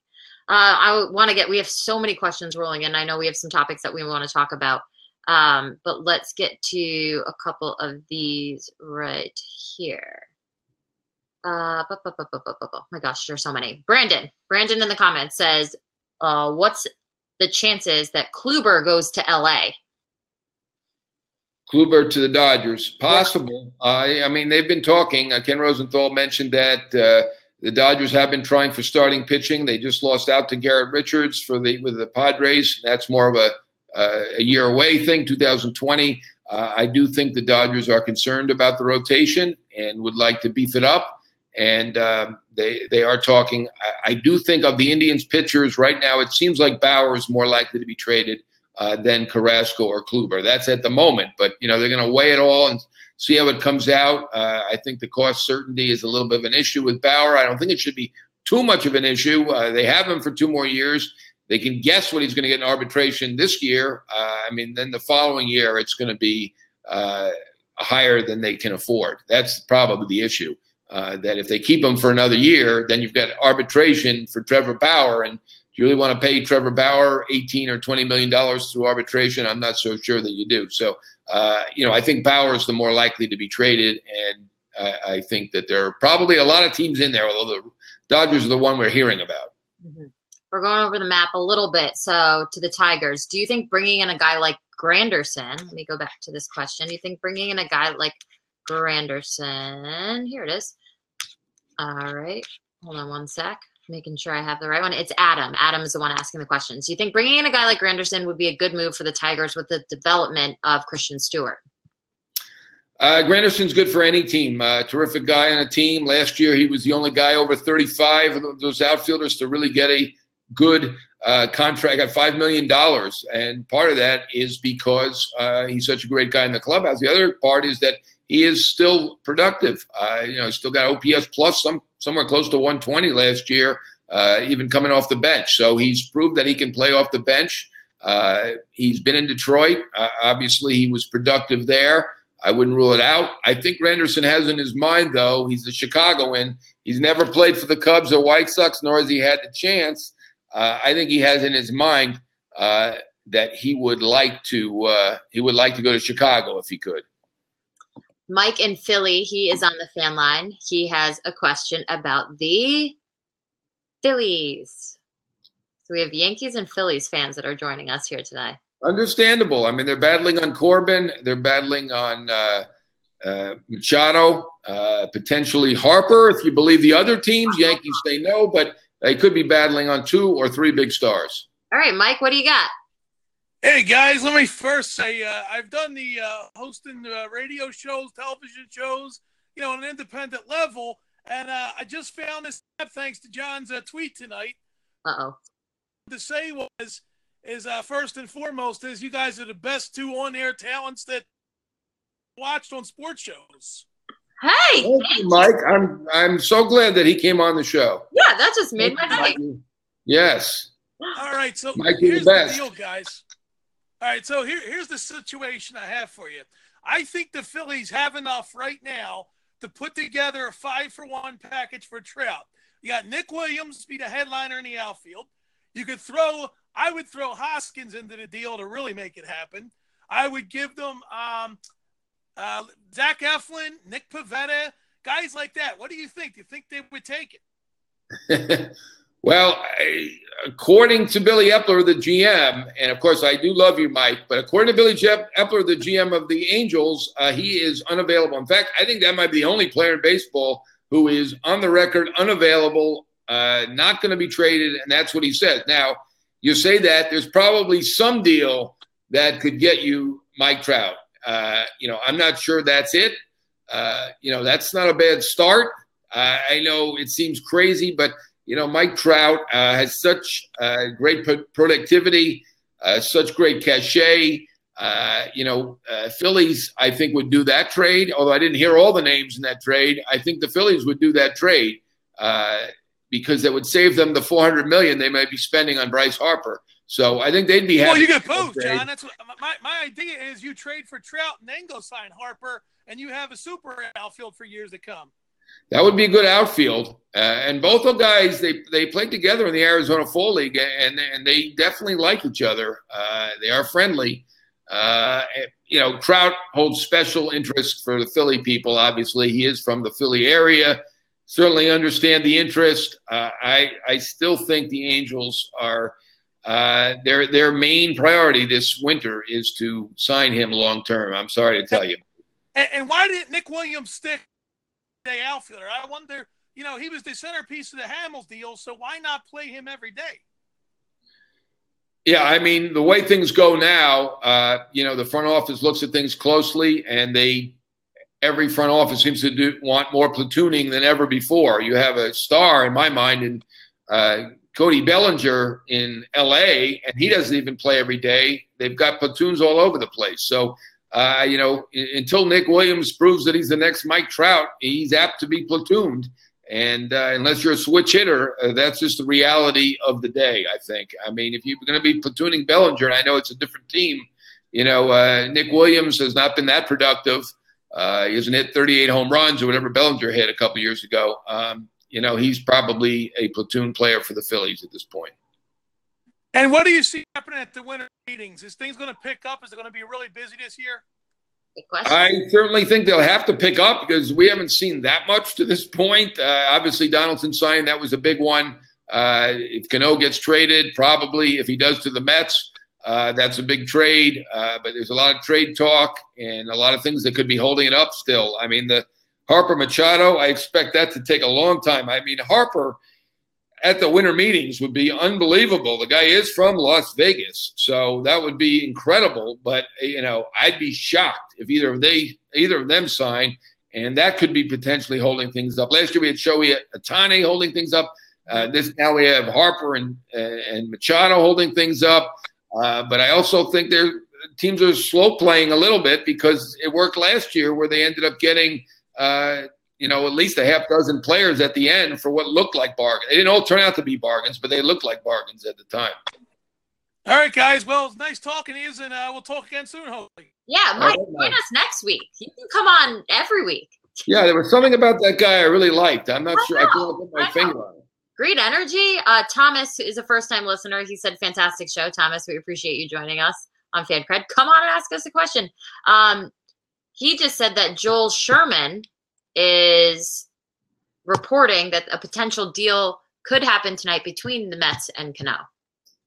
We have so many questions rolling in. I know we have some topics that we want to talk about, but let's get to a couple of these right here. Oh my gosh, there's so many. Brandon in the comments says, what's the chances that Kluber goes to LA? Kluber to the Dodgers, possible. I mean, they've been talking. Ken Rosenthal mentioned that the Dodgers have been trying for starting pitching. They just lost out to Garrett Richards with the Padres. That's more of a year away thing, 2020. I do think the Dodgers are concerned about the rotation and would like to beef it up. And they are talking. I do think of the Indians pitchers right now, it seems like Bauer is more likely to be traded than Carrasco or Kluber. That's at the moment. But, they're going to weigh it all and see how it comes out. I think the cost certainty is a little bit of an issue with Bauer. I don't think it should be too much of an issue. They have him for 2 more years. They can guess what he's going to get in arbitration this year. Then the following year it's going to be higher than they can afford. That's probably the issue. That if they keep him for another year, then you've got arbitration for Trevor Bauer. And do you really want to pay Trevor Bauer $18 or $20 million through arbitration? I'm not so sure that you do. So, I think Bauer is the more likely to be traded. And I think that there are probably a lot of teams in there, although the Dodgers are the one we're hearing about. Mm-hmm. We're going over the map a little bit. So to the Tigers, do you think bringing in a guy like Granderson, let me go back to this question. Do you think bringing in a guy like Granderson, here it is. All right. Hold on one sec. Making sure I have the right one. It's Adam. Adam is the one asking the questions. Do you think bringing in a guy like Granderson would be a good move for the Tigers with the development of Christian Stewart? Granderson's good for any team. Terrific guy on a team. Last year, he was the only guy over 35 of those outfielders to really get a good contract at $5 million. And part of that is because he's such a great guy in the clubhouse. The other part is that he is still productive. Still got OPS plus somewhere close to 120 last year, even coming off the bench. So he's proved that he can play off the bench. He's been in Detroit. Obviously, he was productive there. I wouldn't rule it out. I think Granderson has in his mind, though, he's a Chicagoan. He's never played for the Cubs or White Sox, nor has he had the chance. I think he has in his mind that he would like to go to Chicago if he could. Mike in Philly, he is on the fan line. He has a question about the Phillies. So we have Yankees and Phillies fans that are joining us here today. Understandable. They're battling on Corbin. They're battling on Machado, potentially Harper. If you believe the other teams, Yankees say no, but they could be battling on 2 or 3 big stars. All right, Mike, what do you got? Hey, guys, let me first say I've done the hosting radio shows, television shows, on an independent level, and I just found this thanks to John's tweet tonight. Uh-oh. To say is first and foremost is you guys are the best 2 on-air talents that watched on sports shows. Hey, thank you, Mike. I'm so glad that he came on the show. Yeah, that just made my night. Yes. All right, so Mike, here's the deal, guys. All right, so here's the situation I have for you. I think the Phillies have enough right now to put together a 5-for-1 package for Trout. You got Nick Williams to be the headliner in the outfield. I would throw Hoskins into the deal to really make it happen. I would give them Zach Eflin, Nick Pivetta, guys like that. What do you think? Do you think they would take it? Well, according to Billy Epler, the GM, and of course I do love you, Mike, but according to Billy Epler, the GM of the Angels, he is unavailable. In fact, I think that might be the only player in baseball who is on the record unavailable, not going to be traded, and that's what he says. Now, you say that there's probably some deal that could get you Mike Trout. I'm not sure that's it. That's not a bad start. I know it seems crazy, but Mike Trout has such great productivity, such great cachet. Phillies, I think, would do that trade. Although I didn't hear all the names in that trade, I think the Phillies would do that trade because that would save them the $400 million they might be spending on Bryce Harper. So I think they'd be happy. Well, you get both, John. That's what my idea is. You trade for Trout and then go sign Harper, and you have a super outfield for years to come. That would be a good outfield. And both the guys, they played together in the Arizona Fall League, and they definitely like each other. They are friendly. Trout holds special interest for the Philly people. Obviously, he is from the Philly area. Certainly understand the interest. I still think the Angels are their main priority this winter is to sign him long term. I'm sorry to tell you. And why didn't Nick Williams stick the outfielder? I wonder. He was the centerpiece of the Hamels deal, so why not play him every day? Yeah, I mean, the way things go now, the front office looks at things closely, and every front office seems to want more platooning than ever before. You have a star, in my mind, in Cody Bellinger in L.A., and he doesn't even play every day. They've got platoons all over the place. So, until Nick Williams proves that he's the next Mike Trout, he's apt to be platooned. And unless you're a switch hitter, that's just the reality of the day, I think. I mean, if you're going to be platooning Bellinger, and I know it's a different team, Nick Williams has not been that productive. He hasn't hit 38 home runs or whatever Bellinger hit a couple years ago. He's probably a platoon player for the Phillies at this point. And what do you see happening at the winter meetings? Is things going to pick up? Is it going to be really busy this year? I certainly think they'll have to pick up because we haven't seen that much to this point. Obviously, Donaldson signing, that was a big one. If Cano gets traded, probably if he does to the Mets, that's a big trade. But there's a lot of trade talk and a lot of things that could be holding it up still. I mean, the Harper Machado, I expect that to take a long time. I mean, Harper at the winter meetings would be unbelievable. The guy is from Las Vegas, so that would be incredible. But, I'd be shocked if either of them sign, and that could be potentially holding things up. Last year we had Shohei Ohtani holding things up. Now we have Harper and Machado holding things up. But I also think their teams are slow playing a little bit because it worked last year where they ended up getting at least a half dozen players at the end for what looked like bargains. They didn't all turn out to be bargains, but they looked like bargains at the time. All right, guys. Well, it's nice talking to you, and we'll talk again soon, hopefully. Yeah, Mike, join us next week. You can come on every week. Yeah, there was something about that guy I really liked. I'm not sure. I can't put my finger on it. Great energy. Thomas is a first-time listener. He said, fantastic show. Thomas, we appreciate you joining us on Fancred. Come on and ask us a question. He just said that Joel Sherman is reporting that a potential deal could happen tonight between the Mets and Cano.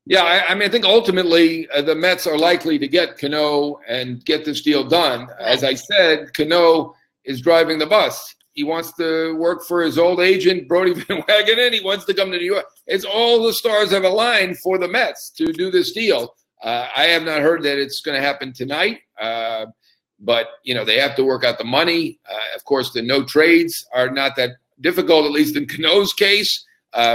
Yeah, I think ultimately the Mets are likely to get Cano and get this deal done. As I said, Cano is driving the bus. He wants to work for his old agent, Brody Van Wagenen. He wants to come to New York. It's all the stars have aligned for the Mets to do this deal. I have not heard that it's going to happen tonight. But, they have to work out the money. Of course, the no trades are not that difficult, at least in Cano's case.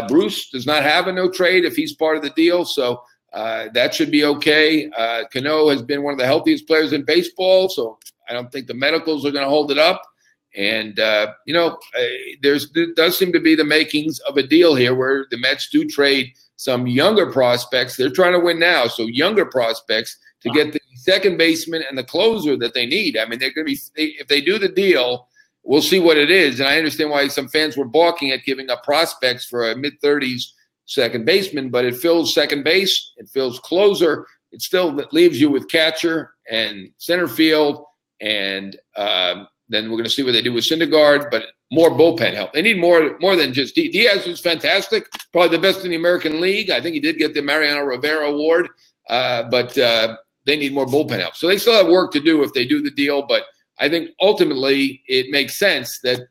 Bruce does not have a no trade if he's part of the deal. So that should be okay. Cano has been one of the healthiest players in baseball. So I don't think the medicals are going to hold it up. And, there does seem to be the makings of a deal here where the Mets do trade some younger prospects. They're trying to win now, so younger prospects to get the second baseman and the closer that they need. I mean, they're going to be, if they do the deal, we'll see what it is. And I understand why some fans were balking at giving up prospects for a mid-30s second baseman, but it fills second base, it fills closer. It still leaves you with catcher and center field, and then we're going to see what they do with Syndergaard, but more bullpen help. They need more than just Diaz is fantastic, probably the best in the American League. I think he did get the Mariano Rivera Award, but they need more bullpen help. So they still have work to do if they do the deal, but I think ultimately it makes sense that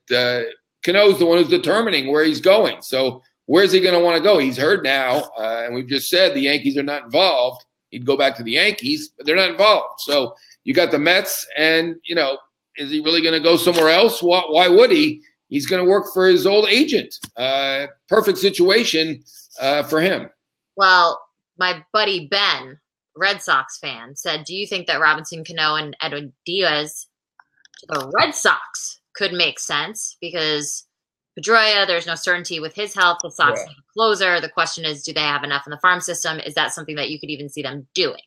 Cano's the one who's determining where he's going. So where's he going to want to go? He's hurt now, and we've just said the Yankees are not involved. He'd go back to the Yankees, but they're not involved. So you got the Mets, and, is he really going to go somewhere else? Why would he? He's going to work for his old agent. Perfect situation for him. Well, my buddy Ben, Red Sox fan, said, do you think that Robinson Cano and Edwin Diaz to the Red Sox could make sense? Because Pedroia, there's no certainty with his health. The Sox need a closer. The question is, do they have enough in the farm system? Is that something that you could even see them doing?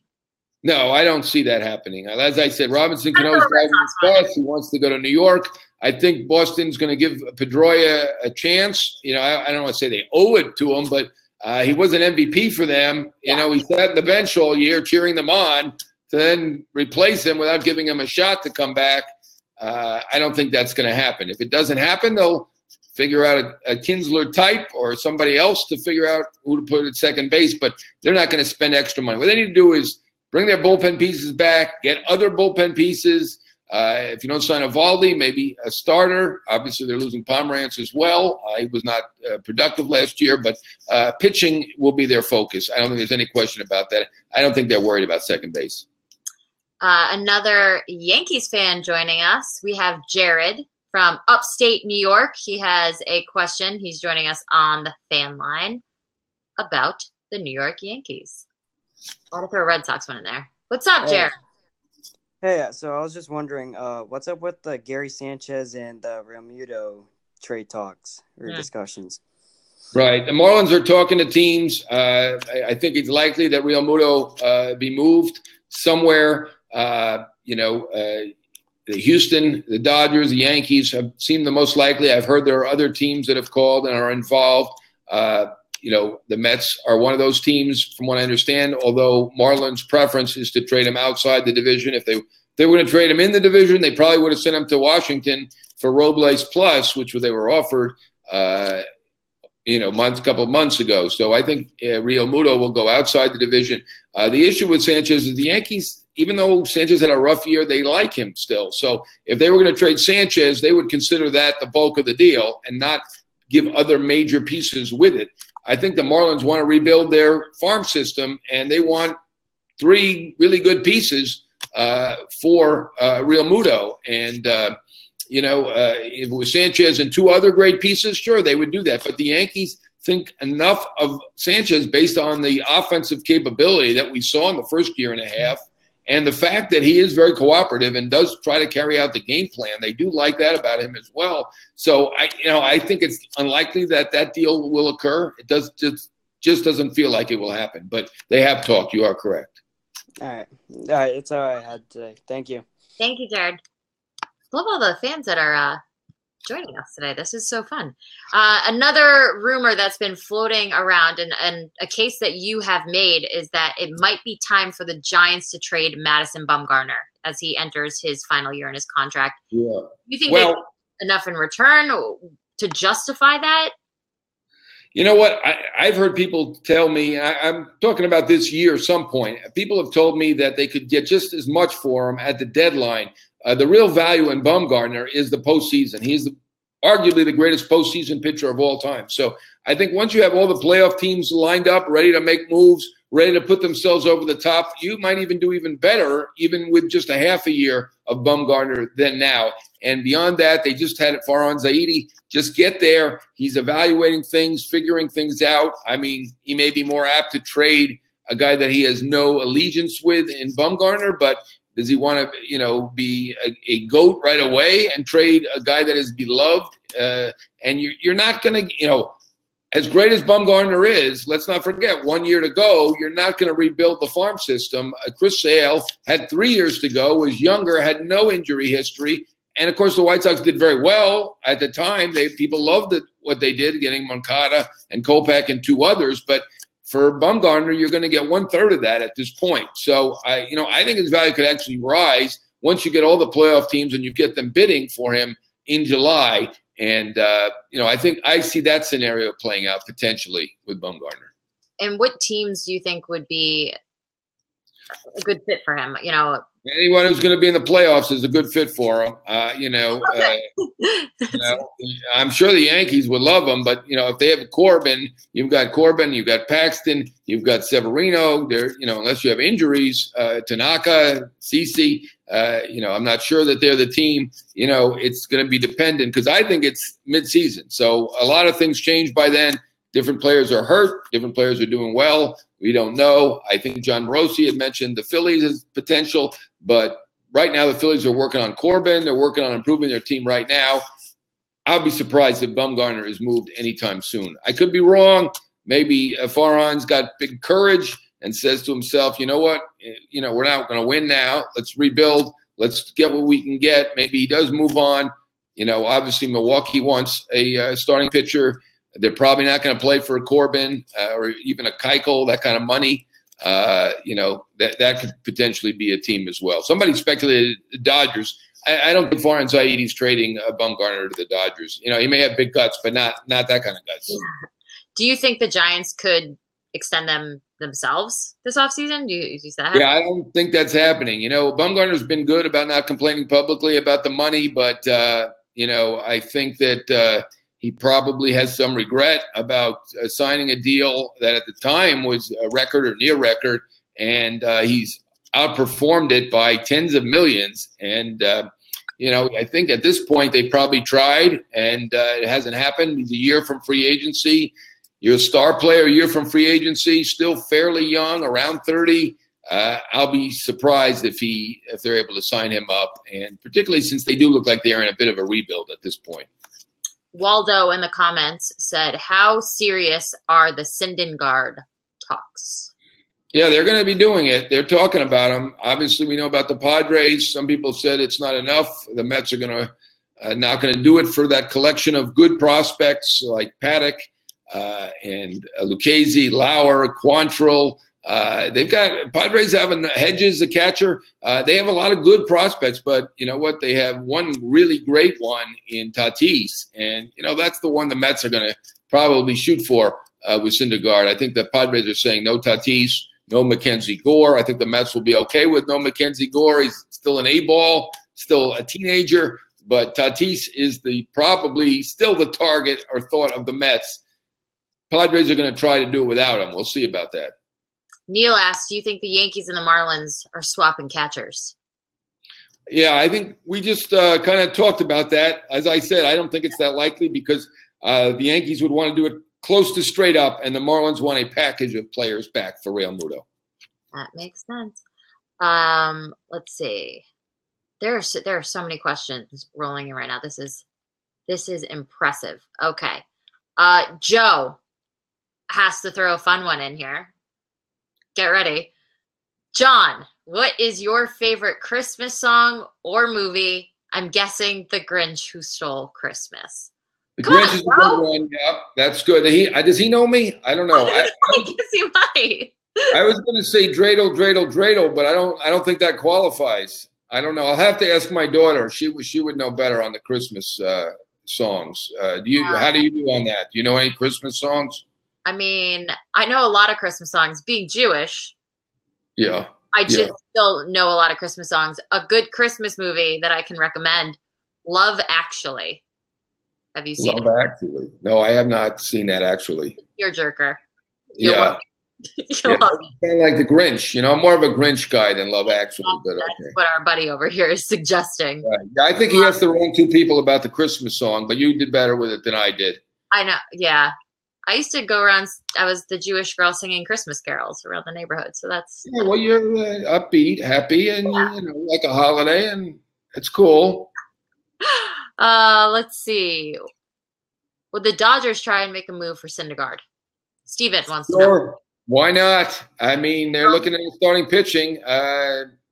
No, I don't see that happening. As I said, Robinson Cano's driving his bus. He wants to go to New York. I think Boston's going to give Pedroia a chance. I don't want to say they owe it to him, but he was an MVP for them. He sat on the bench all year cheering them on to then replace him without giving him a shot to come back. I don't think that's going to happen. If it doesn't happen, they'll figure out a Kinsler type or somebody else to figure out who to put at second base, but they're not going to spend extra money. What they need to do is bring their bullpen pieces back, get other bullpen pieces. If you don't sign a Goldy, maybe a starter. Obviously, they're losing Pomerantz as well. He was not productive last year, but pitching will be their focus. I don't think there's any question about that. I don't think they're worried about second base. Another Yankees fan joining us. We have Jared from upstate New York. He has a question. He's joining us on the fan line about the New York Yankees. I'll throw a Red Sox one in there. What's up, Jared? Hey, so I was just wondering, what's up with the Gary Sanchez and the Realmuto trade talks or discussions? Right. The Marlins are talking to teams. I think it's likely that Realmuto be moved somewhere. The Houston, the Dodgers, the Yankees have seemed the most likely. I've heard there are other teams that have called and are involved. The Mets are one of those teams, from what I understand, although Marlins' preference is to trade him outside the division. If they were going to trade him in the division, they probably would have sent him to Washington for Robles Plus, which they were offered, a couple of months ago. So I think Realmuto will go outside the division. The issue with Sanchez is the Yankees, even though Sanchez had a rough year, they like him still. So if they were going to trade Sanchez, they would consider that the bulk of the deal and not give other major pieces with it. I think the Marlins want to rebuild their farm system, and they want 3 really good pieces for Realmuto. And, if it was Sanchez and 2 other great pieces, sure, they would do that. But the Yankees think enough of Sanchez based on the offensive capability that we saw in the first year and a half, and the fact that he is very cooperative and does try to carry out the game plan. They do like that about him as well. So I think it's unlikely that deal will occur. It just doesn't feel like it will happen. But they have talked. You are correct. All right. It's all I had today. Thank you. Thank you, Jared. Love all the fans that are joining us today. This is so fun. Another rumor that's been floating around and a case that you have made is that it might be time for the Giants to trade Madison Bumgarner as he enters his final year in his contract. Yeah. Do you think they get enough in return to justify that? You know what? I've heard people tell me, I'm talking about this year at some point, people have told me that they could get just as much for him at the deadline. The real value in Bumgarner is the postseason. He's arguably the greatest postseason pitcher of all time. So I think once you have all the playoff teams lined up, ready to make moves, ready to put themselves over the top, you might even do even better, even with just a half a year of Bumgarner than now. And beyond that, they just had Farhan Zaidi just get there. He's evaluating things, figuring things out. I mean, he may be more apt to trade a guy that he has no allegiance with in Bumgarner, but Does he want to, be a GOAT right away and trade a guy that is beloved? And you're not going to, as great as Bumgarner is, let's not forget 1 year to go. You're not going to rebuild the farm system. Chris Sale had 3 years to go, was younger, had no injury history. And, of course, the White Sox did very well at the time. People loved what they did, getting Moncada and Kopech and 2 others. But for Bumgarner, you're going to get 1/3 of that at this point. So, I think his value could actually rise once you get all the playoff teams and you get them bidding for him in July. And, I think I see that scenario playing out potentially with Bumgarner. And what teams do you think would be a good fit for him? Anyone who's going to be in the playoffs is a good fit for him. I'm sure the Yankees would love him, but if they have Corbin, you've got Paxton, you've got Severino. Unless you have injuries, Tanaka, CC. I'm not sure that they're the team. It's going to be dependent because I think it's midseason, so a lot of things change by then. Different players are hurt. Different players are doing well. We don't know. I think John Morosi had mentioned the Phillies as potential, but right now the Phillies are working on Corbin. They're working on improving their team right now. I'll be surprised if Bumgarner is moved anytime soon. I could be wrong. Maybe Farhan's got big courage and says to himself, you know what? We're not going to win now. Let's rebuild. Let's get what we can get. Maybe he does move on. Obviously Milwaukee wants a starting pitcher. They're probably not going to play for a Corbin or even a Keuchel, that kind of money. That could potentially be a team as well. Somebody speculated the Dodgers. I don't think Farhan Zaidi's trading Bumgarner to the Dodgers. He may have big guts, but not that kind of guts. Do you think the Giants could extend them themselves this offseason? Do you see that happen? Yeah, I don't think that's happening. Bumgarner's been good about not complaining publicly about the money, but, I think that he probably has some regret about signing a deal that at the time was a record or near record, and he's outperformed it by tens of millions. And, I think at this point they probably tried, and it hasn't happened. He's a year from free agency. You're a star player a year from free agency, still fairly young, around 30. I'll be surprised if they're able to sign him up, and particularly since they do look like they're in a bit of a rebuild at this point. Waldo in the comments said, how serious are the Syndergaard talks? Yeah, they're going to be doing it. They're talking about them. Obviously, we know about the Padres. Some people said it's not enough. The Mets are not going to do it for that collection of good prospects like Paddock and Lucchesi, Lauer, Quantrill. They've got Padres having Hedges, the catcher. They have a lot of good prospects, but you know what? They have one really great one in Tatis, and that's the one the Mets are going to probably shoot for with Syndergaard. I think the Padres are saying no Tatis, no Mackenzie Gore. I think the Mets will be okay with no Mackenzie Gore. He's still an A-ball, still a teenager, but Tatis is probably still the target or thought of the Mets. Padres are going to try to do it without him. We'll see about that. Neil asks, do you think the Yankees and the Marlins are swapping catchers? Yeah, I think we just kind of talked about that. As I said, I don't think it's that likely because the Yankees would want to do it close to straight up, and the Marlins want a package of players back for Real Muto. That makes sense. Let's see. There are so many questions rolling in right now. This is impressive. Okay. Joe has to throw a fun one in here. Get ready. John, what is your favorite Christmas song or movie? I'm guessing The Grinch Who Stole Christmas. The Grinch is a good one. Yeah, that's good. Does he know me? I don't know. I guess he might. I was going to say dreidel, but I don't think that qualifies. I don't know. I'll have to ask my daughter. She would know better on the Christmas songs. How do you do on that? Do you know any Christmas songs? I mean, I know a lot of Christmas songs. Being Jewish, yeah, I just don't know a lot of Christmas songs. A good Christmas movie that I can recommend, Love Actually. Have you seen Love Actually? No, I have not seen that actually. You're a jerker. Yeah. Kind of like The Grinch. I'm more of a Grinch guy than Love Actually. But that's what our buddy over here is suggesting. Right. Yeah, I think he asked the wrong two people about the Christmas song, but you did better with it than I did. I know. Yeah. I used to go around. I was the Jewish girl singing Christmas carols around the neighborhood. So that's well, you're upbeat, happy, and you know, like a holiday, and it's cool. Let's see. Would the Dodgers try and make a move for Syndergaard? Steven wants to know. Why not? I mean, they're looking at starting pitching.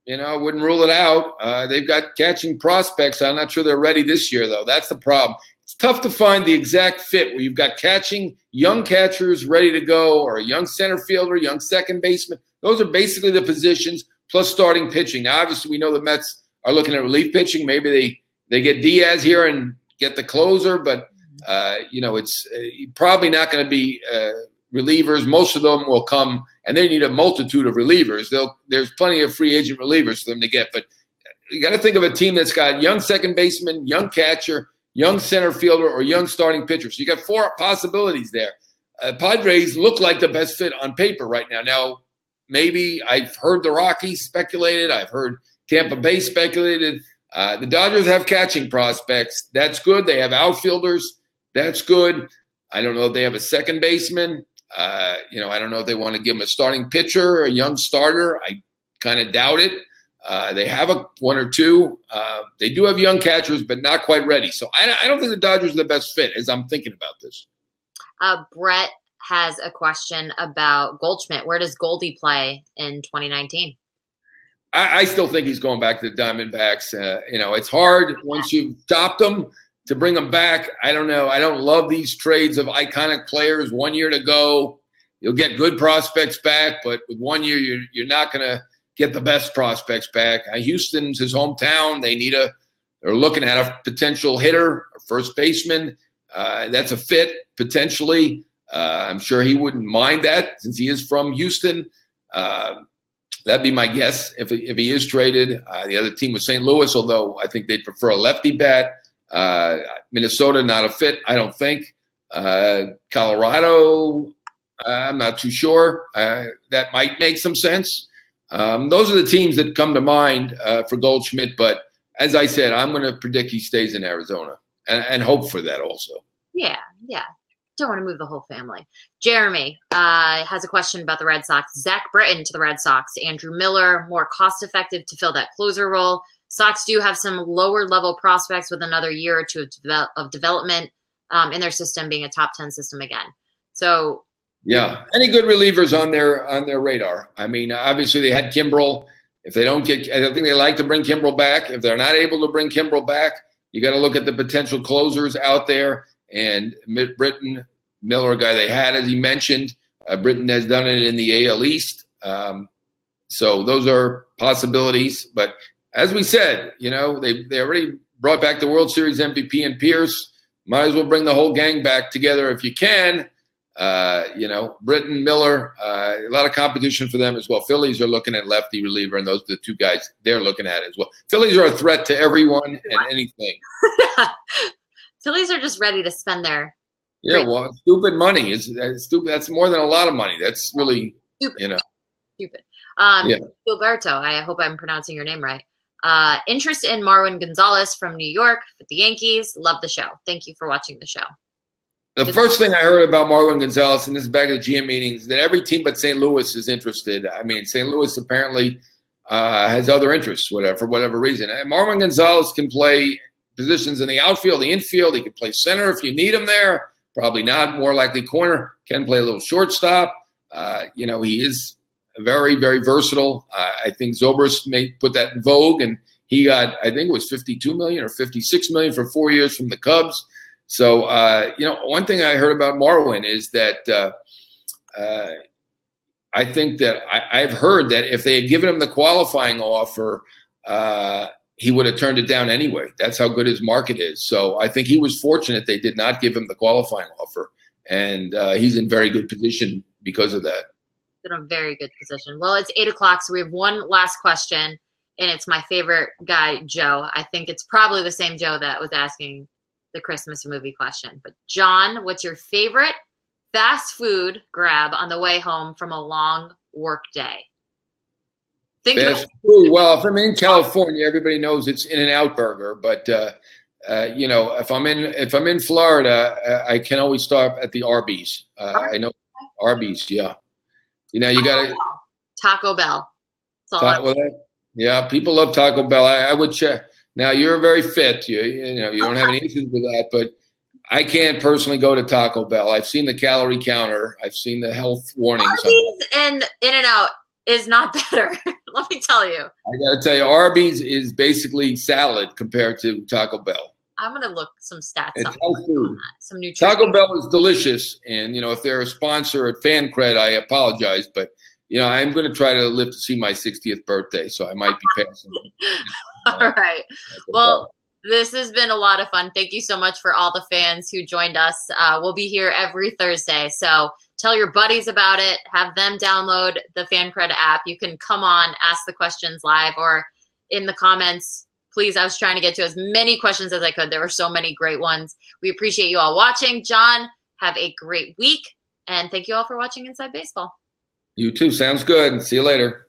You know, I wouldn't rule it out. They've got catching prospects. I'm not sure they're ready this year, though. That's the problem. It's tough to find the exact fit where you've got catching, young catchers ready to go, or a young center fielder, young second baseman. Those are basically the positions, plus starting pitching. Now, obviously, we know the Mets are looking at relief pitching. Maybe they get Diaz here and get the closer, but, you know, it's probably not going to be relievers. Most of them will come, and they need a multitude of relievers. There's plenty of free agent relievers for them to get, but you got to think of a team that's got young second baseman, young catcher, young center fielder, or young starting pitcher. So you got 4 possibilities there. Padres look like the best fit on paper right now. Now, maybe I've heard the Rockies speculated. I've heard Tampa Bay speculated. The Dodgers have catching prospects. That's good. They have outfielders. That's good. I don't know if they have a second baseman. You know, I don't know if they want to give him a starting pitcher or a young starter. I kind of doubt it. They have one or two. They do have young catchers, but not quite ready. So I don't think the Dodgers are the best fit as I'm thinking about this. Brett has a question about Goldschmidt. Where does Goldy play in 2019? I still think he's going back to the Diamondbacks. You know, it's hard once you've stopped them to bring them back. I don't know. I don't love these trades of iconic players. 1 year to go, you'll get good prospects back, but with 1 year, you're not going to get the best prospects back. Houston's his hometown. They're looking at a potential hitter, a first baseman. That's a fit potentially. I'm sure he wouldn't mind that since he is from Houston. That'd be my guess if he is traded. The other team was St. Louis, although I think they'd prefer a lefty bat. Minnesota, not a fit, I don't think. Colorado, I'm not too sure. That might make some sense. Those are the teams that come to mind for Goldschmidt. But as I said, I'm going to predict he stays in Arizona and hope for that also. Yeah. Don't want to move the whole family. Jeremy has a question about the Red Sox. Zach Britton to the Red Sox. Andrew Miller, more cost-effective to fill that closer role. Sox do have some lower-level prospects with another year or two of development in their system, being a top 10 system again. So, yeah, any good relievers on their radar. I mean, obviously they had Kimbrel. If they don't get, I think they like to bring Kimbrel back. If they're not able to bring Kimbrel back, you got to look at the potential closers out there. And Britton, Miller, a guy they had, as he mentioned. Britton has done it in the AL East. So those are possibilities. But as we said, you know, they already brought back the World Series MVP and Pearce. Might as well bring the whole gang back together if you can. You know, Britton, Miller, a lot of competition for them as well. Phillies are looking at lefty reliever, and those are the two guys they're looking at as well. Phillies are a threat to everyone and anything. Phillies are just ready to spend their stupid money is stupid. That's more than a lot of money. That's really stupid. You know, stupid. Gilberto, I hope I'm pronouncing your name right. Interest in Marwin Gonzalez from New York with the Yankees. Love the show. Thank you for watching the show. The first thing I heard about Marwin Gonzalez, and this is back at the GM meetings, that every team but St. Louis is interested. I mean, St. Louis apparently has other interests, for whatever reason. And Marwin Gonzalez can play positions in the outfield, the infield. He can play center if you need him there. Probably not. More likely corner. Can play a little shortstop. You know, he is very, very versatile. I think Zobrist may put that in vogue, and he got, I think it was $52 million or $56 million for 4 years from the Cubs. So, you know, one thing I heard about Marwin is that I think that I've heard that if they had given him the qualifying offer, he would have turned it down anyway. That's how good his market is. So I think he was fortunate they did not give him the qualifying offer, and he's in very good position because of that. In a very good position. Well, it's 8 o'clock, so we have one last question, and it's my favorite guy, Joe. I think it's probably the same Joe that was asking the Christmas movie question. But John, what's your favorite fast food grab on the way home from a long work day? Fast food. Well, if I'm in California, everybody knows it's In-N-Out Burger, but you know, if I'm in Florida, I can always stop at the Arby's. I know Arby's. Yeah. You know, you got to Taco Bell. Yeah, people love Taco Bell. I would check. Now you're very fit. You know, you don't have any issues with that, but I can't personally go to Taco Bell. I've seen the calorie counter. I've seen the health warnings. Arby's and In-N-Out is not better. Let me tell you. I got to tell you, Arby's is basically salad compared to Taco Bell. I'm going to look some stats it's up. Health food. Some nutrition. Taco Bell is delicious. And, you know, if they're a sponsor at Fancred, I apologize. But, you know, I'm going to try to live to see my 60th birthday. So I might be passing. All right. Well, this has been a lot of fun. Thank you so much for all the fans who joined us. We'll be here every Thursday. So tell your buddies about it. Have them download the Fancred app. You can come on, ask the questions live or in the comments. Please, I was trying to get to as many questions as I could. There were so many great ones. We appreciate you all watching. John, have a great week. And thank you all for watching Inside Baseball. You too. Sounds good. See you later.